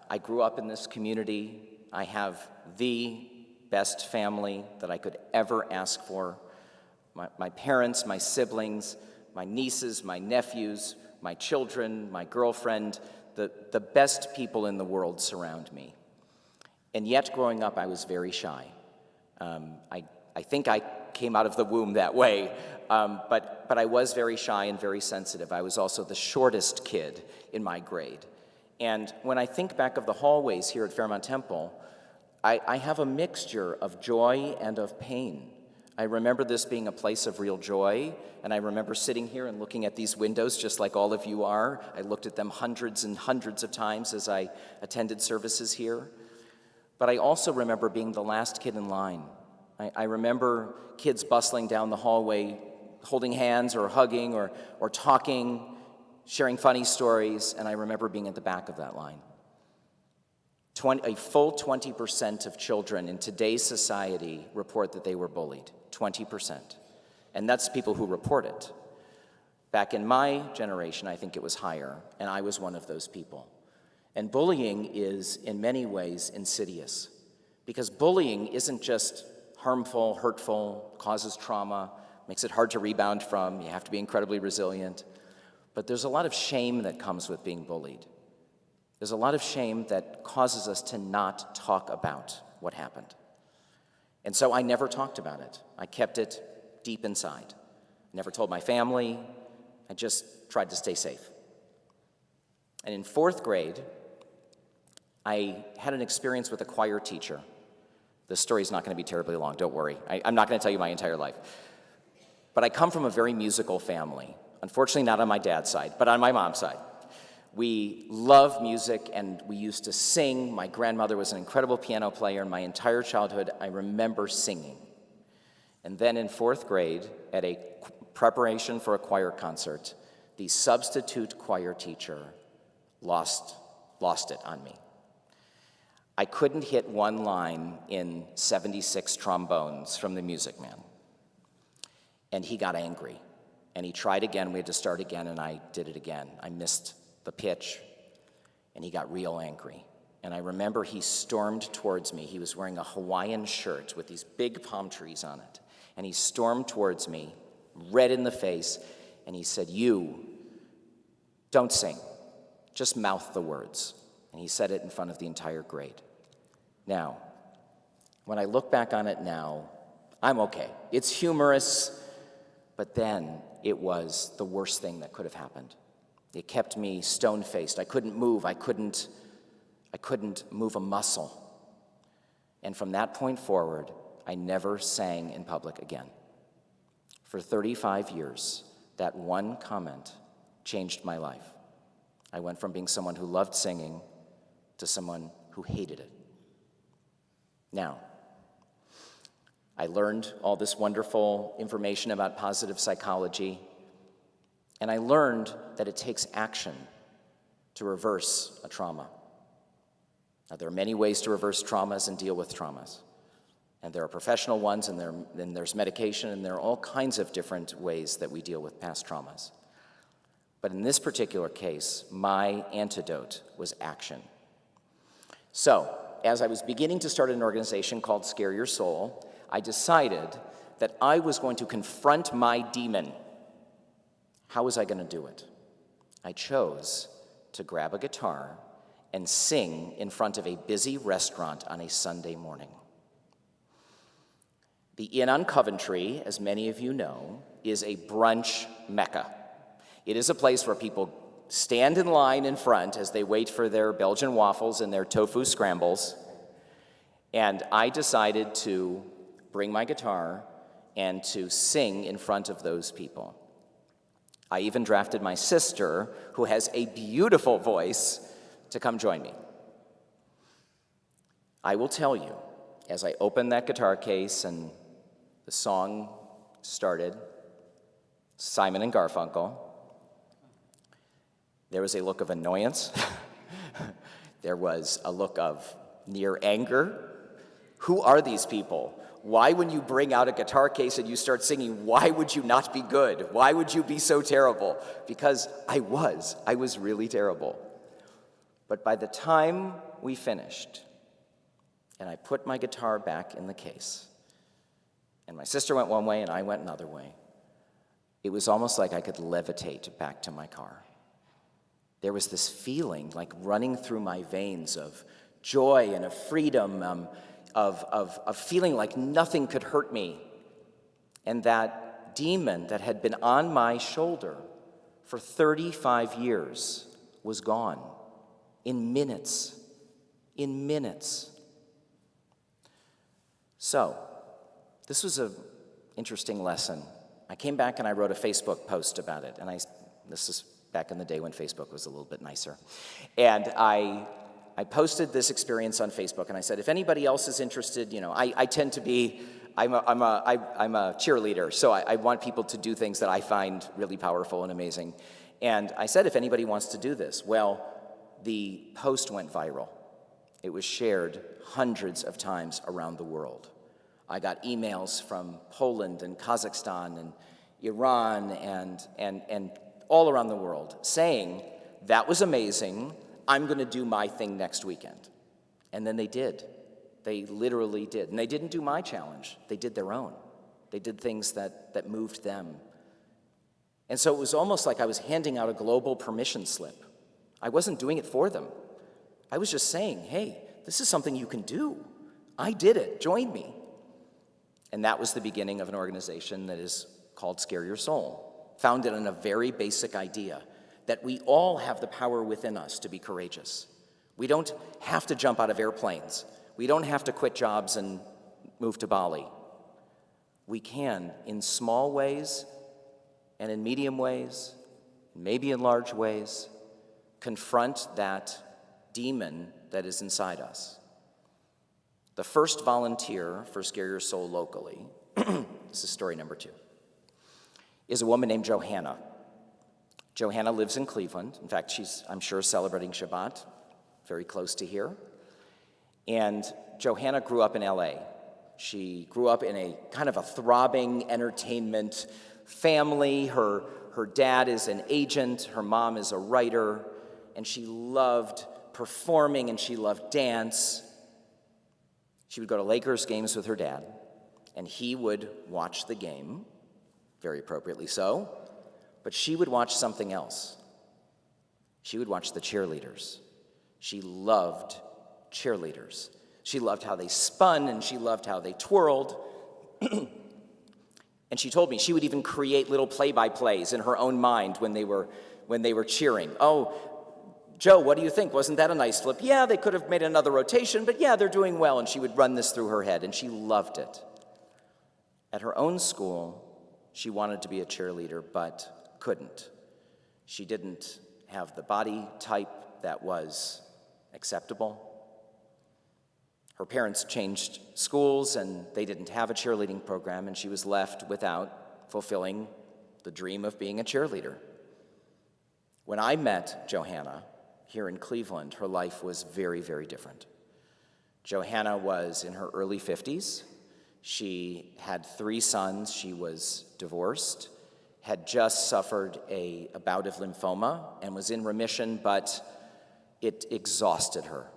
I grew up in this community. I have the best family that I could ever ask for. My parents, my siblings, my nieces, my nephews, my children, my girlfriend, the best people in the world surround me. And yet, growing up, I was very shy. I think I came out of the womb that way, but I was very shy and very sensitive. I was also the shortest kid in my grade. And when I think back of the hallways here at Fairmont Temple, I have a mixture of joy and of pain. I remember this being a place of real joy, and I remember sitting here and looking at these windows just like all of you are. I looked at them hundreds and hundreds of times as I attended services here. But I also remember being the last kid in line. I remember kids bustling down the hallway, holding hands or hugging or talking, sharing funny stories, and I remember being at the back of that line. A full 20% of children in today's society report that they were bullied, 20%. And that's people who report it. Back in my generation, I think it was higher, and I was one of those people. And bullying is, in many ways, insidious, because bullying isn't just harmful, hurtful, causes trauma, makes it hard to rebound from, you have to be incredibly resilient. But there's a lot of shame that comes with being bullied. There's a lot of shame that causes us to not talk about what happened. And so I never talked about it. I kept it deep inside. Never told my family. I just tried to stay safe. And in 4th grade, I had an experience with a choir teacher. This story's not going to be terribly long, don't worry. I'm not going to tell you my entire life. But I come from a very musical family. Unfortunately, not on my dad's side, but on my mom's side. We love music, and we used to sing. My grandmother was an incredible piano player, and my entire childhood, I remember singing. And then in 4th grade, at a preparation for a choir concert, the substitute choir teacher lost it on me. I couldn't hit one line in 76 trombones from the Music Man. And he got angry. And he tried again. We had to start again, and I did it again. I missed the pitch, and he got real angry. And I remember he stormed towards me. He was wearing a Hawaiian shirt with these big palm trees on it. And he stormed towards me, red in the face, and he said, "You, don't sing. Just mouth the words." And he said it in front of the entire grade. Now, when I look back on it now, I'm okay. It's humorous, but then it was the worst thing that could have happened. It kept me stone-faced. I couldn't move. I couldn't move a muscle. And from that point forward, I never sang in public again. For 35 years, that one comment changed my life. I went from being someone who loved singing to someone who hated it. Now, I learned all this wonderful information about positive psychology, and I learned that it takes action to reverse a trauma. Now, there are many ways to reverse traumas and deal with traumas. And there are professional ones, and there's medication, and there are all kinds of different ways that we deal with past traumas. But in this particular case, my antidote was action. So, as I was beginning to start an organization called Scare Your Soul, I decided that I was going to confront my demon. How was I going to do it? I chose to grab a guitar and sing in front of a busy restaurant on a Sunday morning. The Inn on Coventry, as many of you know, is a brunch mecca. It is a place where people stand in line in front as they wait for their Belgian waffles and their tofu scrambles. And I decided to bring my guitar and to sing in front of those people. I even drafted my sister, who has a beautiful voice, to come join me. I will tell you, as I opened that guitar case and the song started, Simon and Garfunkel, there was a look of annoyance. There was a look of near anger. Who are these people? Why, when you bring out a guitar case and you start singing, why would you not be good? Why would you be so terrible? Because I was really terrible. But by the time we finished, and I put my guitar back in the case, and my sister went one way and I went another way, it was almost like I could levitate back to my car. There was this feeling like running through my veins of joy and of freedom, of feeling like nothing could hurt me. And that demon that had been on my shoulder for 35 years was gone in minutes. In minutes. So, this was an interesting lesson. I came back and I wrote a Facebook post about it. And this is back in the day when Facebook was a little bit nicer. And I posted this experience on Facebook, and I said, if anybody else is interested, I tend to be, I'm a cheerleader, so I want people to do things that I find really powerful and amazing. And I said, if anybody wants to do this, well, the post went viral. It was shared hundreds of times around the world. I got emails from Poland and Kazakhstan and Iran and all around the world saying, that was amazing, I'm going to do my thing next weekend. And then they did. They literally did. And they didn't do my challenge. They did their own. They did things that moved them. And so it was almost like I was handing out a global permission slip. I wasn't doing it for them. I was just saying, hey, this is something you can do. I did it. Join me. And that was the beginning of an organization that is called Scare Your Soul, founded on a very basic idea that we all have the power within us to be courageous. We don't have to jump out of airplanes. We don't have to quit jobs and move to Bali. We can, in small ways and in medium ways, maybe in large ways, confront that demon that is inside us. The first volunteer for Scare Your Soul locally, this is story number 2, is a woman named Johanna. Johanna lives in Cleveland. In fact, she's, I'm sure, celebrating Shabbat, very close to here. And Johanna grew up in LA. She grew up in a kind of a throbbing entertainment family. Her dad is an agent, her mom is a writer, and she loved performing and she loved dance. She would go to Lakers games with her dad, and he would watch the game, very appropriately so, but she would watch something else. She would watch the cheerleaders. She loved cheerleaders. She loved how they spun, and she loved how they twirled. And she told me she would even create little play-by-plays in her own mind when they were cheering. Oh, Joe, what do you think? Wasn't that a nice flip? Yeah, they could have made another rotation, but yeah, they're doing well. And she would run this through her head, and she loved it. At her own school, she wanted to be a cheerleader, but couldn't. She didn't have the body type that was acceptable. Her parents changed schools, and they didn't have a cheerleading program, and she was left without fulfilling the dream of being a cheerleader. When I met Johanna here in Cleveland, her life was very, very different. Johanna was in her early 50s. She had 3 sons. She was divorced, had just suffered a bout of lymphoma and was in remission, but it exhausted her.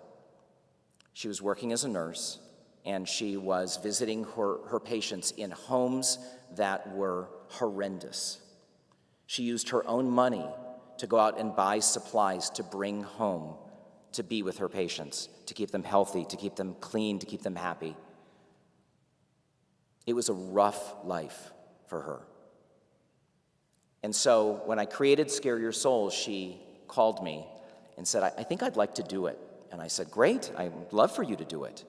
She was working as a nurse, and she was visiting her patients in homes that were horrendous. She used her own money to go out and buy supplies to bring home to be with her patients, to keep them healthy, to keep them clean, to keep them happy. It was a rough life for her. And so when I created Scare Your Soul, she called me and said, I think I'd like to do it. And I said, great, I'd love for you to do it.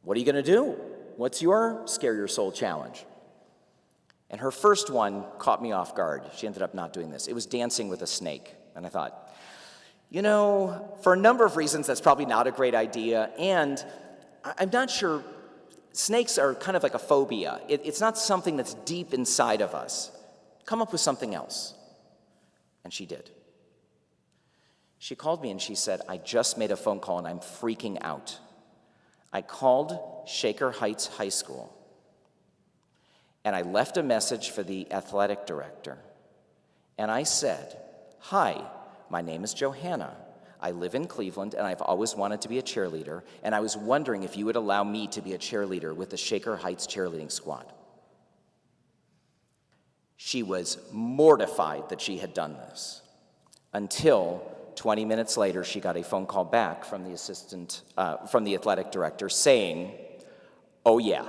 What are you going to do? What's your Scare Your Soul challenge? And her first one caught me off guard. She ended up not doing this. It was dancing with a snake. And I thought, you know, for a number of reasons, that's probably not a great idea. And I'm not sure, snakes are kind of like a phobia. It's not something that's deep inside of us. Come up with something else. And she did. She called me and she said, I just made a phone call and I'm freaking out. I called Shaker Heights High School and I left a message for the athletic director. And I said, hi, my name is Johanna. I live in Cleveland and I've always wanted to be a cheerleader, and I was wondering if you would allow me to be a cheerleader with the Shaker Heights cheerleading squad. She was mortified that she had done this until 20 minutes later, she got a phone call back from the athletic director saying, oh yeah,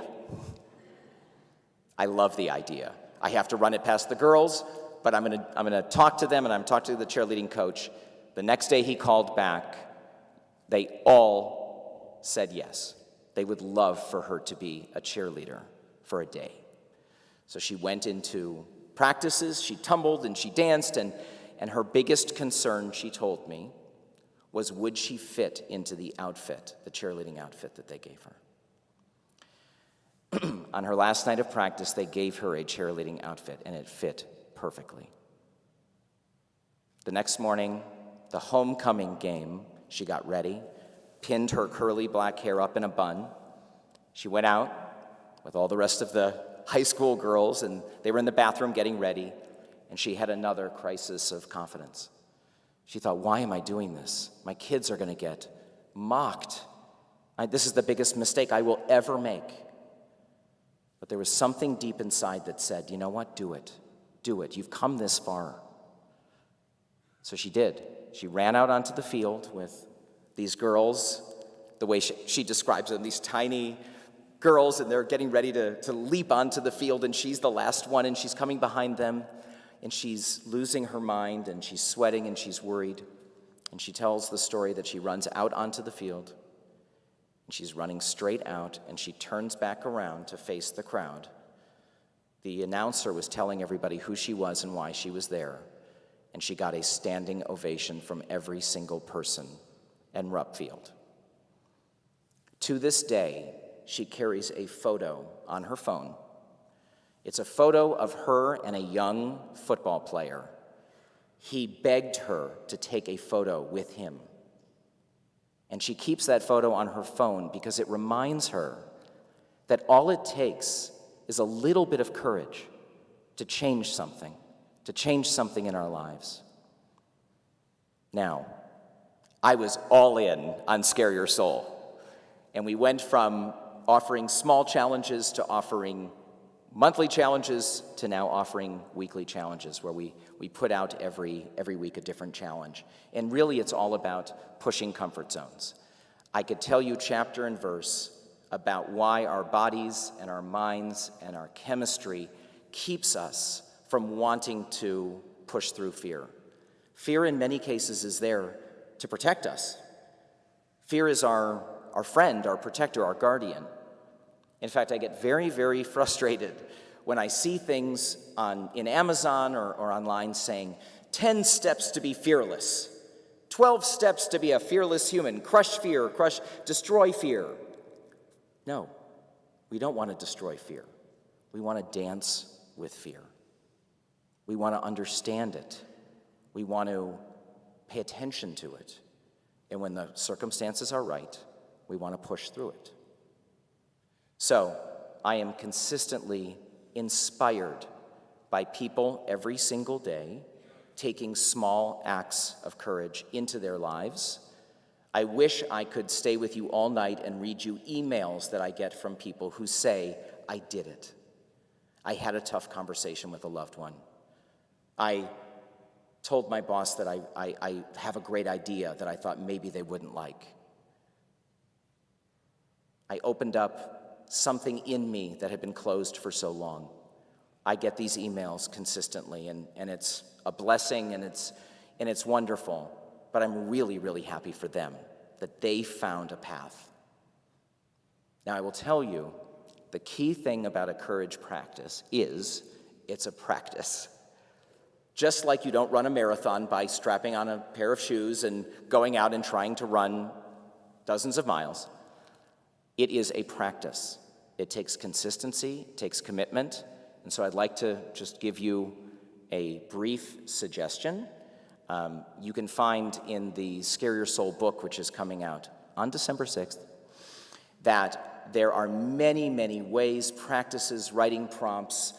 I love the idea. I have to run it past the girls, but I'm gonna talk to them, and I'm talking to the cheerleading coach. The next day he called back. They all said yes. They would love for her to be a cheerleader for a day. So she went into practices, she tumbled and she danced, and her biggest concern, she told me, was would she fit into the outfit, the cheerleading outfit that they gave her. On her last night of practice, they gave her a cheerleading outfit, and it fit perfectly. The next morning, the homecoming game, she got ready, pinned her curly black hair up in a bun. She went out with all the rest of the high school girls, and they were in the bathroom getting ready, and she had another crisis of confidence. She thought, why am I doing this? My kids are going to get mocked. This is the biggest mistake I will ever make. But there was something deep inside that said, you know what, do it. Do it. You've come this far. So she did. She ran out onto the field with these girls, the way she describes them, these tiny girls, and they're getting ready to leap onto the field, and she's the last one, and she's coming behind them, and she's losing her mind, and she's sweating, and she's worried. And she tells the story that she runs out onto the field, and she's running straight out, and she turns back around to face the crowd. The announcer was telling everybody who she was and why she was there, and she got a standing ovation from every single person in Rupp Field. To this day, she carries a photo on her phone. It's a photo of her and a young football player. He begged her to take a photo with him. And she keeps that photo on her phone because it reminds her that all it takes is a little bit of courage to change something in our lives. Now, I was all in on Scare Your Soul. And we went from offering small challenges to offering monthly challenges to now offering weekly challenges where we put out every week a different challenge. And really it's all about pushing comfort zones. I could tell you chapter and verse about why our bodies and our minds and our chemistry keeps us from wanting to push through fear. Fear in many cases is there to protect us. Fear is our friend, our protector, our guardian. In fact, I get very, very frustrated when I see things in Amazon or online saying, 10 steps to be fearless, 12 steps to be a fearless human, crush fear, destroy fear. No, we don't want to destroy fear. We want to dance with fear. We want to understand it. We want to pay attention to it. And when the circumstances are right, we want to push through it. So, I am consistently inspired by people every single day taking small acts of courage into their lives. I wish I could stay with you all night and read you emails that I get from people who say, I did it. I had a tough conversation with a loved one. I told my boss that I have a great idea that I thought maybe they wouldn't like. I opened up something in me that had been closed for so long. I get these emails consistently, and it's a blessing, and it's wonderful. But I'm really, really happy for them that they found a path. Now, I will tell you, the key thing about a courage practice is it's a practice. Just like you don't run a marathon by strapping on a pair of shoes and going out and trying to run dozens of miles, it is a practice. It takes consistency, it takes commitment, and so I'd like to just give you a brief suggestion. You can find in the Scare Your Soul book, which is coming out on December 6th, that there are many, many ways, practices, writing prompts,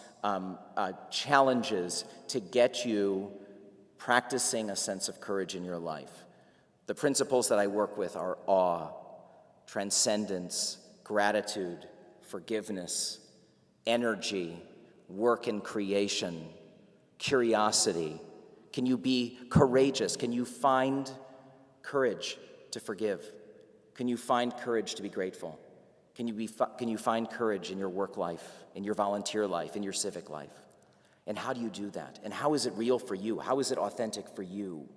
challenges to get you practicing a sense of courage in your life. The principles that I work with are awe, transcendence, gratitude, forgiveness, energy, work and creation, curiosity. Can you be courageous? Can you find courage to forgive? Can you find courage to be grateful? Can you find courage in your work life, in your volunteer life, in your civic life? And how do you do that? And how is it real for you? How is it authentic for you?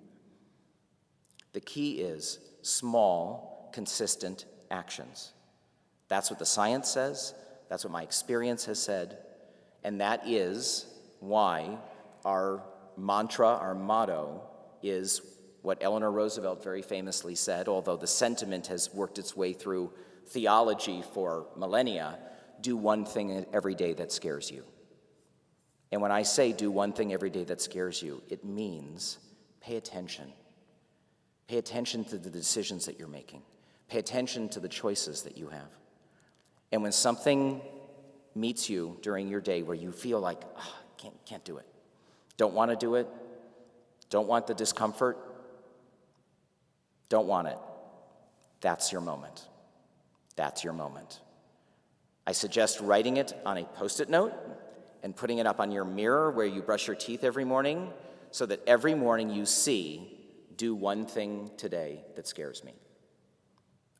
The key is small, consistent actions. That's what the science says. That's what my experience has said. And that is why our mantra, our motto, is what Eleanor Roosevelt very famously said, although the sentiment has worked its way through theology for millennia: do one thing every day that scares you. And when I say do one thing every day that scares you, it means pay attention. Pay attention to the decisions that you're making. Pay attention to the choices that you have. And when something meets you during your day where you feel like, can't do it, don't want to do it, don't want the discomfort, don't want it, that's your moment. That's your moment. I suggest writing it on a Post-it note and putting it up on your mirror where you brush your teeth every morning, so that every morning you see, do one thing today that scares me.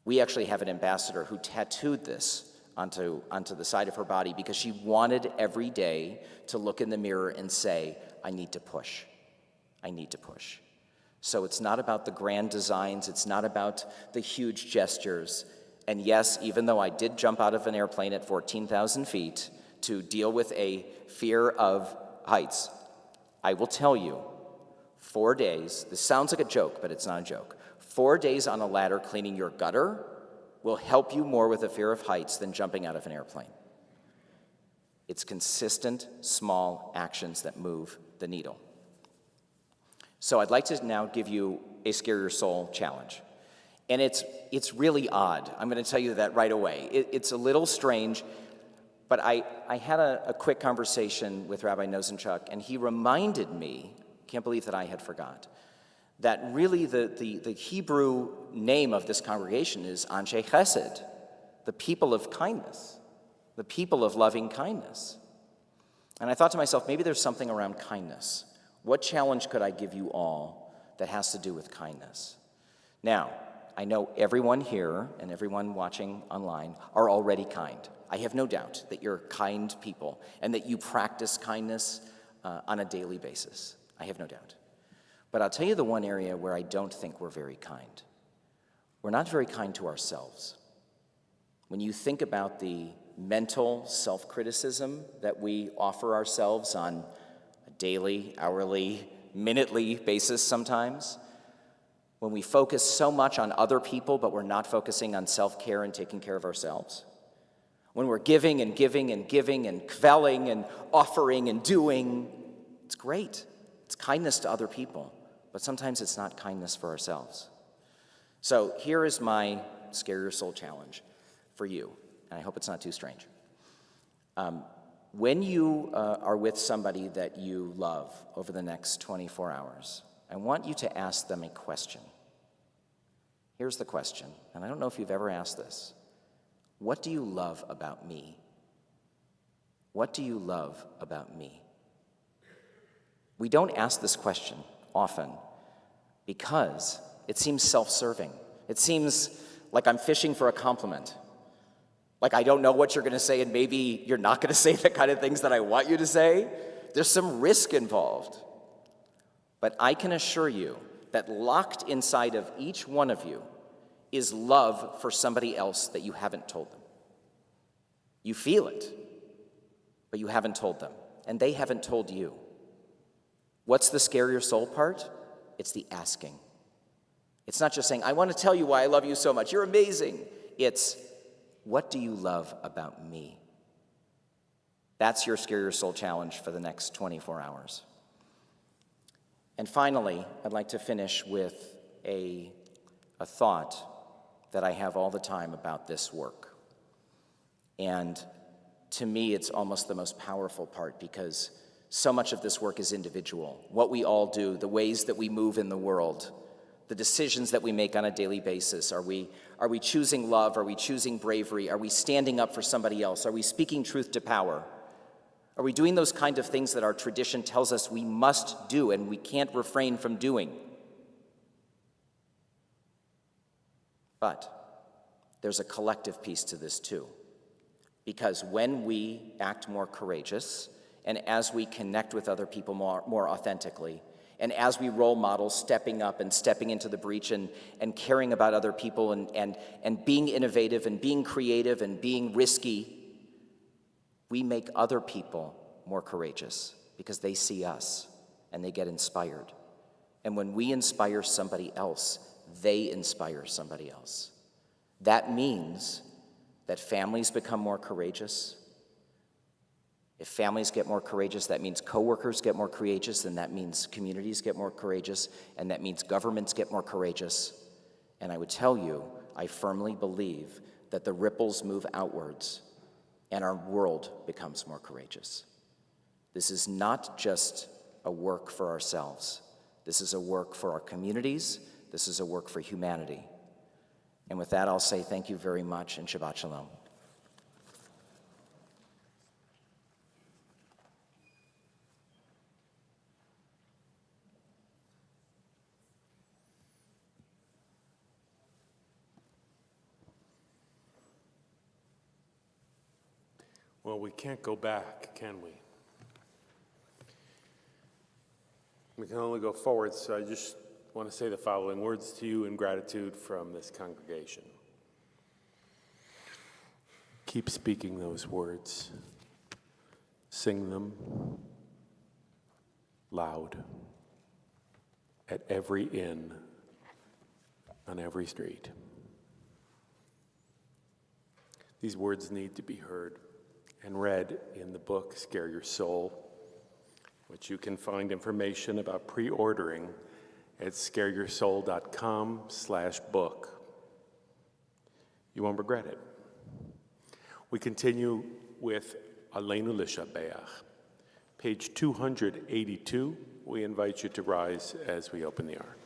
We actually have an ambassador who tattooed this onto the side of her body because she wanted every day to look in the mirror and say, I need to push. I need to push. So it's not about the grand designs. It's not about the huge gestures. And yes, even though I did jump out of an airplane at 14,000 feet to deal with a fear of heights, I will tell you, 4 days, this sounds like a joke, but it's not a joke. 4 days on a ladder cleaning your gutter will help you more with a fear of heights than jumping out of an airplane. It's consistent, small actions that move the needle. So I'd like to now give you a Scare Your Soul challenge. And it's really odd. I'm going to tell you that right away. It's a little strange, but I had a quick conversation with Rabbi Nosenchuk, and he reminded me, can't believe that I had forgot, that really the Hebrew name of this congregation is Anshe Chesed, the people of kindness, the people of loving kindness. And I thought to myself, maybe there's something around kindness. What challenge could I give you all that has to do with kindness? Now, I know everyone here and everyone watching online are already kind. I have no doubt that you're kind people and that you practice kindness on a daily basis. I have no doubt. But I'll tell you the one area where I don't think we're very kind. We're not very kind to ourselves. When you think about the mental self-criticism that we offer ourselves on a daily, hourly, minutely basis sometimes, when we focus so much on other people but we're not focusing on self-care and taking care of ourselves, when we're giving and giving and giving and quelling and offering and doing, it's great. It's kindness to other people, but sometimes it's not kindness for ourselves. So here is my Scare Your Soul challenge for you, and I hope it's not too strange. When you are with somebody that you love over the next 24 hours, I want you to ask them a question. Here's the question, and I don't know if you've ever asked this. What do you love about me? What do you love about me? We don't ask this question often because it seems self-serving. It seems like I'm fishing for a compliment. Like I don't know what you're going to say, and maybe you're not going to say the kind of things that I want you to say. There's some risk involved. But I can assure you that locked inside of each one of you is love for somebody else that you haven't told them. You feel it, but you haven't told them, and they haven't told you. What's the scare your soul part? It's the asking. It's not just saying, I want to tell you why I love you so much. You're amazing. It's, what do you love about me? That's your scare your soul challenge for the next 24 hours. And finally, I'd like to finish with a thought that I have all the time about this work. And to me, it's almost the most powerful part because so much of this work is individual. What we all do, the ways that we move in the world, the decisions that we make on a daily basis. Are we choosing love? Are we choosing bravery? Are we standing up for somebody else? Are we speaking truth to power? Are we doing those kind of things that our tradition tells us we must do and we can't refrain from doing? But there's a collective piece to this too. Because when we act more courageous, and as we connect with other people more authentically, and as we role model stepping up and stepping into the breach and caring about other people and being innovative and being creative and being risky, we make other people more courageous because they see us and they get inspired. And when we inspire somebody else, they inspire somebody else. That means that families become more courageous. If families get more courageous, that means coworkers get more courageous, and that means communities get more courageous, and that means governments get more courageous. And I would tell you, I firmly believe that the ripples move outwards and our world becomes more courageous. This is not just a work for ourselves. This is a work for our communities. This is a work for humanity. And with that, I'll say thank you very much and Shabbat Shalom. Well, we can't go back, can we? We can only go forward, so I just want to say the following words to you in gratitude from this congregation. Keep speaking those words. Sing them loud at every inn, on every street. These words need to be heard and read in the book, Scare Your Soul, which you can find information about pre-ordering at scareyoursoul.com/book. You won't regret it. We continue with Aleinu L'Shabeach. Page 282, we invite you to rise as we open the Ark.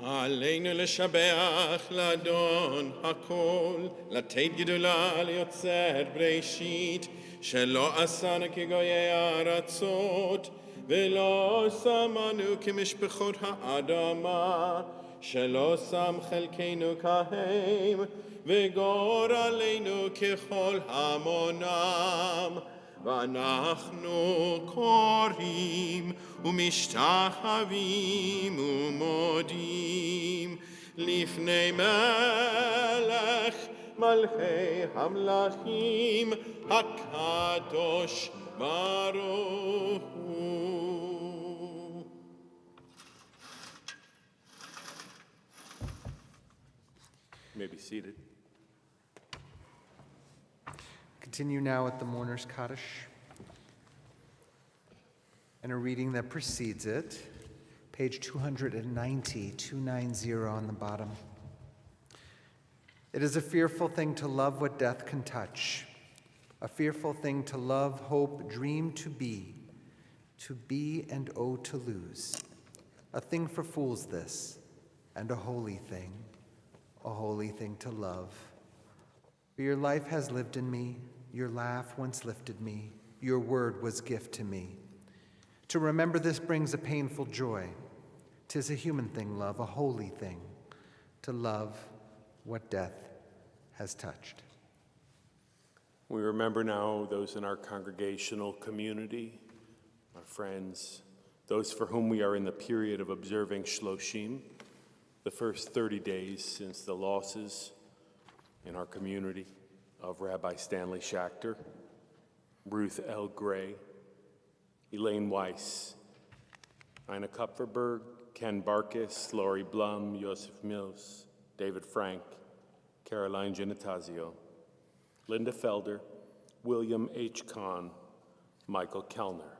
עלינו לשבח לאדון הכל, לתת גדולה ליוצר בראשית, שלא עשנו כגויי הארצות, ולא שמנו כמשפחות האדמה, שלא שם חלקנו כהם, וגור עלינו ככל המונם. ואנחנו קוראים ומשתחווים ומודים לפני מלך מלכי המלכים הקדוש ברוך הוא. You may be seated. Continue now with the Mourner's Kaddish and a reading that precedes it, page 290 on the bottom. It is a fearful thing to love what death can touch, a fearful thing to love, hope, dream to be and oh to lose. A thing for fools this, and a holy thing to love. For your life has lived in me, your laugh once lifted me, your word was gift to me. To remember this brings a painful joy. 'Tis a human thing, love, a holy thing, to love what death has touched. We remember now those in our congregational community, our friends, those for whom we are in the period of observing Shloshim, the first 30 days since the losses in our community of Rabbi Stanley Schachter, Ruth L. Gray, Elaine Weiss, Ina Kupferberg, Ken Barkis, Laurie Blum, Joseph Mills, David Frank, Caroline Genitazio, Linda Felder, William H. Kahn, Michael Kellner.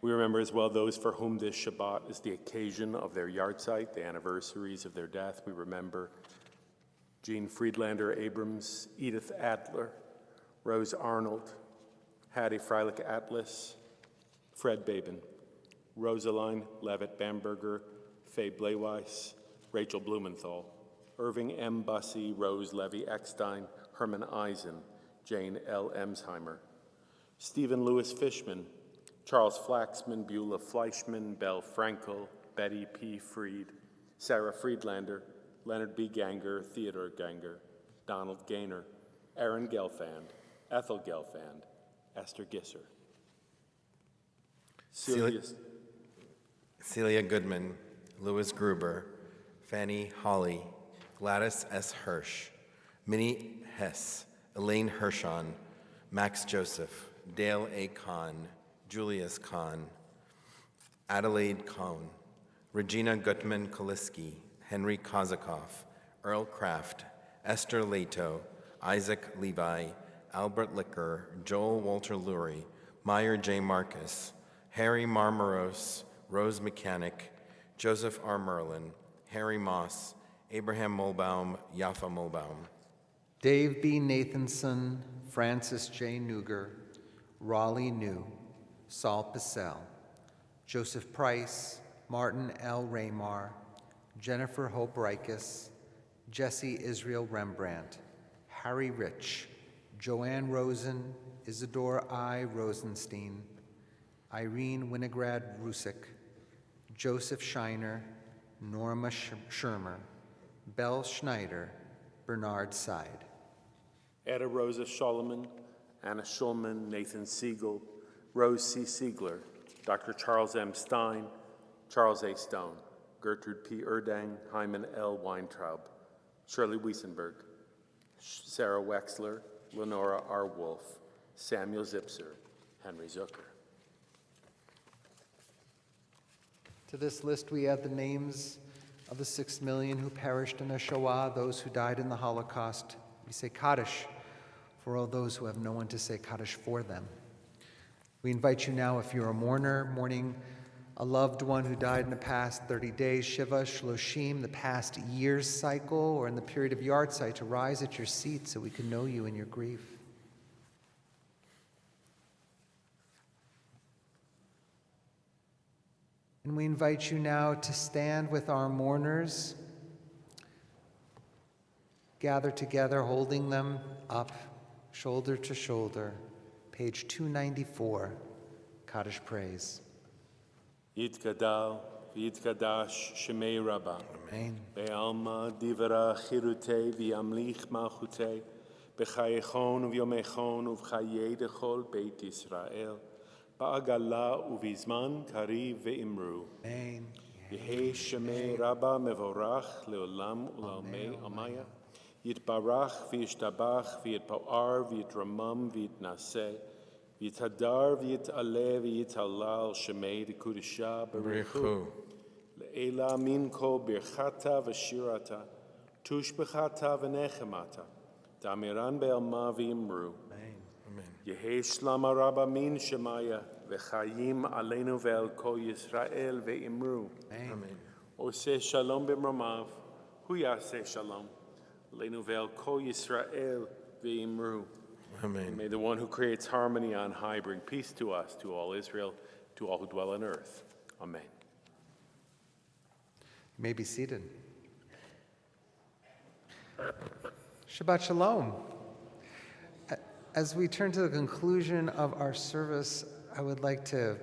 We remember as well those for whom this Shabbat is the occasion of their yahrzeit, the anniversaries of their death. We remember Jean Friedlander Abrams, Edith Adler, Rose Arnold, Hattie Freilich Atlas, Fred Babin, Rosaline Levitt Bamberger, Faye Bleweiss, Rachel Blumenthal, Irving M. Bussey, Rose Levy Eckstein, Herman Eisen, Jane L. Emsheimer, Stephen Lewis Fishman, Charles Flaxman, Beulah Fleischman, Belle Frankel, Betty P. Freed, Sarah Friedlander, Leonard B. Ganger, Theodore Ganger, Donald Gaynor, Aaron Gelfand, Ethel Gelfand, Esther Gisser. Celia Goodman, Louis Gruber, Fanny Hawley, Gladys S. Hirsch, Minnie Hess, Elaine Hirschon, Max Joseph, Dale A. Kahn, Julius Kahn, Adelaide Cohn, Regina Gutman-Kaliski, Henry Kozakov, Earl Kraft, Esther Leto, Isaac Levi, Albert Licker, Joel Walter Lurie, Meyer J. Marcus, Harry Marmaros, Rose Mechanic, Joseph R. Merlin, Harry Moss, Abraham Mulbaum, Yaffa Mulbaum. Dave B. Nathanson, Francis J. Nuger, Raleigh New, Saul Pissell, Joseph Price, Martin L. Raymar, Jennifer Hope Reiches, Jesse Israel Rembrandt, Harry Rich, Joanne Rosen, Isidore I. Rosenstein, Irene Winograd Rusick, Joseph Shiner, Norma Shermer, Belle Schneider, Bernard Seid. Etta Rosa Scholleman, Anna Schulman, Nathan Siegel, Rose C. Siegler, Dr. Charles M. Stein, Charles A. Stone, Gertrude P. Erdang, Hyman L. Weintraub, Shirley Wiesenberg, Sarah Wexler, Lenora R. Wolf, Samuel Zipser, Henry Zucker. To this list we add the names of the 6 million who perished in the Shoah, those who died in the Holocaust. We say Kaddish for all those who have no one to say Kaddish for them. We invite you now, if you're a mourner, mourning a loved one who died in the past 30 days, Shiva, Shloshim, the past year's cycle, or in the period of Yahrzeit, to rise at your seat so we can know you in your grief. And we invite you now to stand with our mourners, gather together, holding them up, shoulder to shoulder. Page 294, Kaddish Praise. Yitgadal, Yitgadash, Shemei Rabbah. Amen. Be'alma divra chirute v'yamlich malchute, b'chayechon u'vyomechon u'v'chayei dechol Beit Yisrael, ba'agala u'vizman kariv ve'imru. Amen. Yehei Shemei Rabbah mevorach le'olam u'lalmei amaya, yitbarach v'yishtabach v'yitpa'ar v'yitramam v'yitnaseh, Yitadar v'yit'aleh v'yit'halal shemei d'kudisha b'richu. Le'ela minko birchata v'shirata, tushbechata v'nechemata, damiran be'alma v'imru. Yehi shlama rabba min shemaya, v'chayim aleinu ve'al ko Yisrael ve'imru. Oseh shalom b'mramav, hu yaseh shalom, aleinu ve'al ko Yisrael ve'imru. Amen. May the one who creates harmony on high bring peace to us, to all Israel, to all who dwell on earth. Amen. You may be seated. Shabbat Shalom. As we turn to the conclusion of our service, I would like to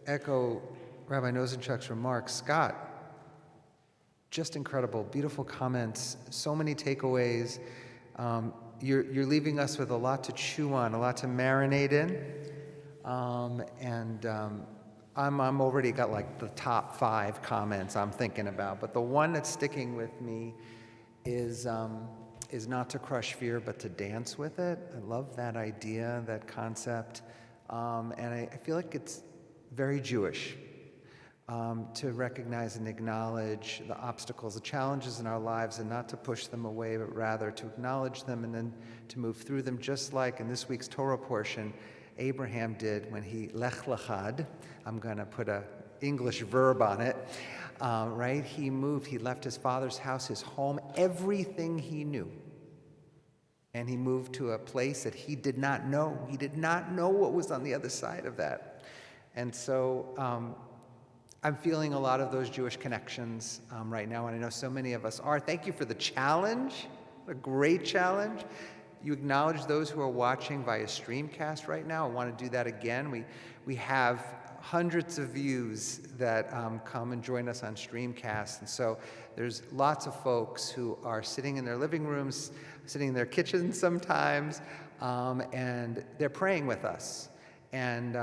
echo Rabbi Nosenchuk's remarks. Scott, just incredible, beautiful comments, so many takeaways. You're leaving us with a lot to chew on, a lot to marinate in. I'm already got like the top 5 comments I'm thinking about, but the one that's sticking with me is not to crush fear, but to dance with it. I love that idea, that concept, and I feel like it's very Jewish. To recognize and acknowledge the obstacles, the challenges in our lives, and not to push them away, but rather to acknowledge them and then to move through them, just like in this week's Torah portion, Abraham did when he lech lechad. I'm going to put an English verb on it, right? He moved, he left his father's house, his home, everything he knew. And he moved to a place that he did not know. He did not know what was on the other side of that. And so, I'm feeling a lot of those Jewish connections right now, and I know so many of us are. Thank you for the challenge, a great challenge. You acknowledge those who are watching via Streamcast right now. I want to do that again. We have hundreds of views that come and join us on Streamcast, and so there's lots of folks who are sitting in their living rooms, sitting in their kitchens sometimes, and they're praying with us. And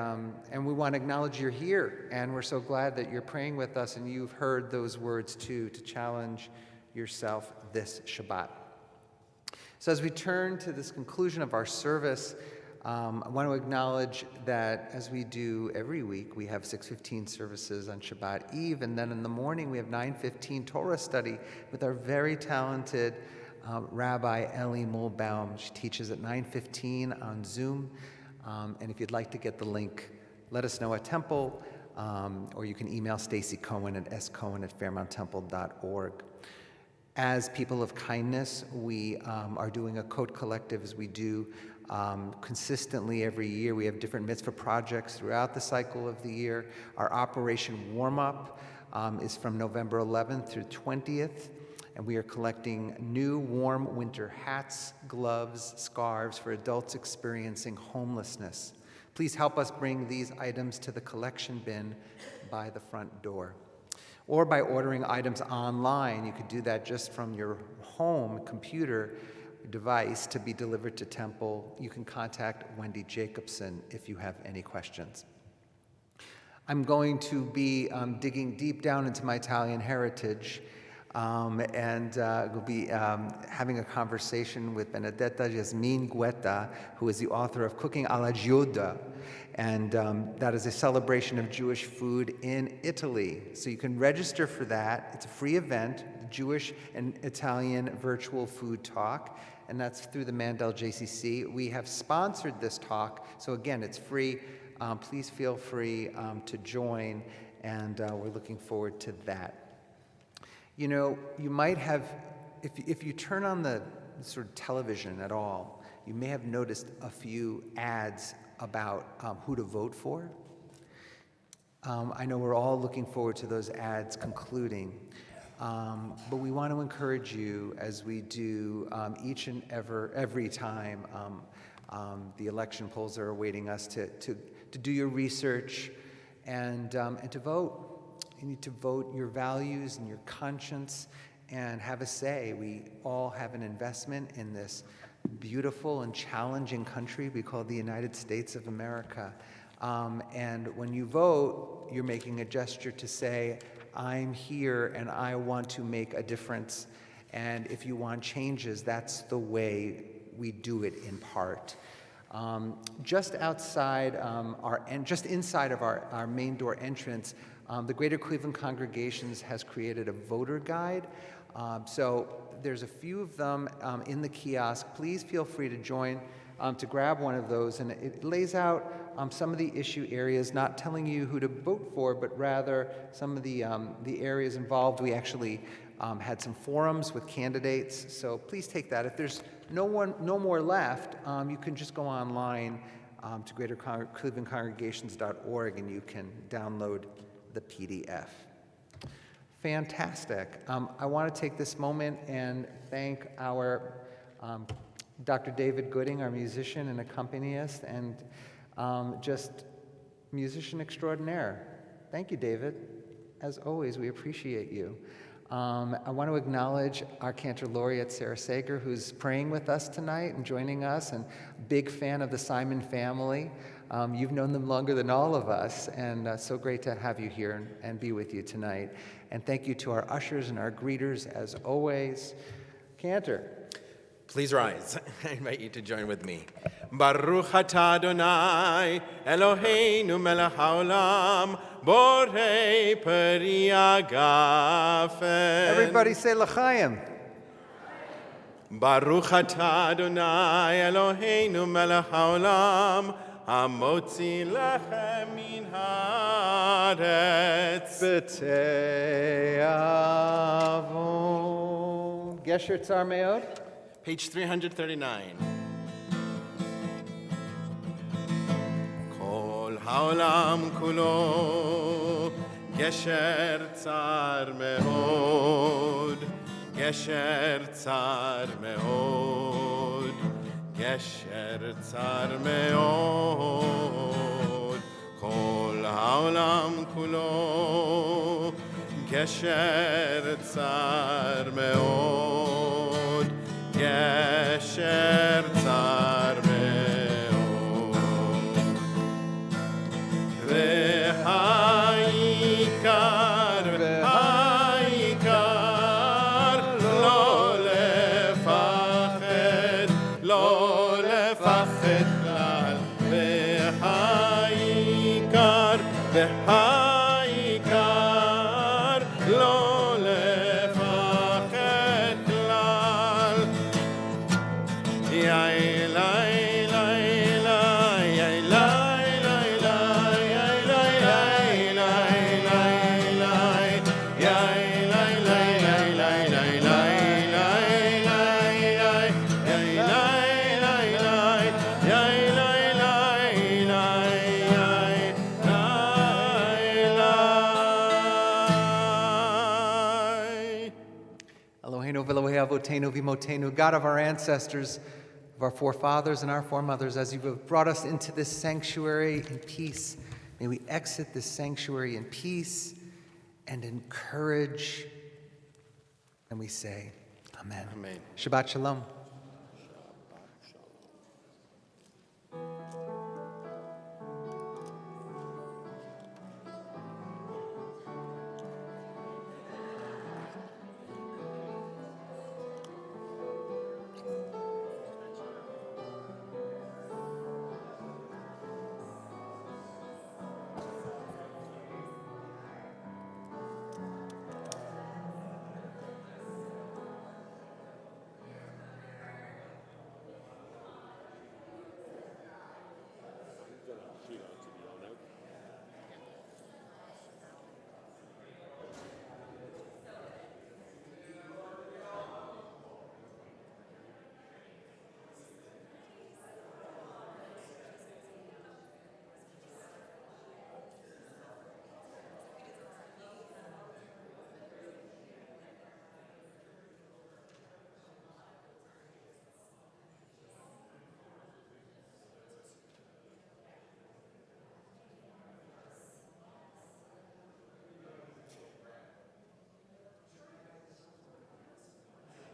we want to acknowledge you're here, and we're so glad that you're praying with us and you've heard those words too, to challenge yourself this Shabbat. So as we turn to this conclusion of our service, I want to acknowledge that as we do every week, we have 6:15 services on Shabbat Eve, and then in the morning we have 9:15 Torah study with our very talented Rabbi Ellie Mulbaum. She teaches at 9:15 on Zoom. And if you'd like to get the link, let us know at Temple, or you can email Stacy Cohen at scohen@fairmounttemple.org. As people of kindness, we are doing a coat collective, as we do consistently every year. We have different mitzvah projects throughout the cycle of the year. Our Operation Warm-Up is from November 11th through 20th. And we are collecting new warm winter hats, gloves, scarves for adults experiencing homelessness. Please help us bring these items to the collection bin by the front door. Or by ordering items online. You could do that just from your home computer device to be delivered to Temple. You can contact Wendy Jacobson if you have any questions. I'm going to be digging deep down into my Italian heritage. We'll be having a conversation with Benedetta Jasmine Guetta, who is the author of Cooking alla Giuda, and that is a celebration of Jewish food in Italy. So you can register for that. It's a free event, Jewish and Italian virtual food talk, and that's through the Mandel JCC. We have sponsored this talk, so again, it's free. Please feel free to join, and we're looking forward to that. You know, you might have, if you turn on the sort of television at all, you may have noticed a few ads about who to vote for. I know we're all looking forward to those ads concluding, but we want to encourage you, as we do each and every time the election polls are awaiting us, to do your research and to vote. You need to vote your values and your conscience and have a say. We all have an investment in this beautiful and challenging country we call the United States of America. And when you vote, you're making a gesture to say, I'm here and I want to make a difference. And if you want changes, that's the way we do it in part. Just outside just inside of our main door entrance, the Greater Cleveland Congregations has created a voter guide. So there's a few of them in the kiosk. Please feel free to join to grab one of those. And it lays out some of the issue areas, not telling you who to vote for, but rather some of the areas involved. We actually had some forums with candidates. So please take that. If there's no more left, you can just go online to greaterclevelandcongregations.org and you can download the PDF. Fantastic. I want to take this moment and thank our Dr. David Gooding, our musician and accompanist, and just musician extraordinaire. Thank you, David. As always, we appreciate you. I want to acknowledge our Cantor Laureate, Sarah Sager, who's praying with us tonight and joining us, and big fan of the Simon family. You've known them longer than all of us, and so great to have you here and be with you tonight. And thank you to our ushers and our greeters, as always. Cantor. Please rise. I invite you to join with me. Baruch atah Adonai, Eloheinu melech haolam, borei peri hagafen. Everybody say L'chaim. Baruch atah Adonai, Eloheinu melech haolam, hamotzi lechem min haaretz. B'tei avon. Gesher Tzar Meod. Page 339. Kol haolam kulo gesher tzar meod, gesher tzar meod, gesher tzar meod. Kol haolam kulo gesher tzar meod, gesher tzar meod. V'ha'ikar, v'ha'ikar, lo lefached, lo lefached klal. V'ha'ikar, v'ha'ikar, lo lefached klal. Eloheinu v'Elohei avotenu v'imotenu, God of our ancestors, of our forefathers and our foremothers, as you have brought us into this sanctuary in peace, may we exit this sanctuary in peace and in courage. And we say, Amen. Amen. Shabbat Shalom.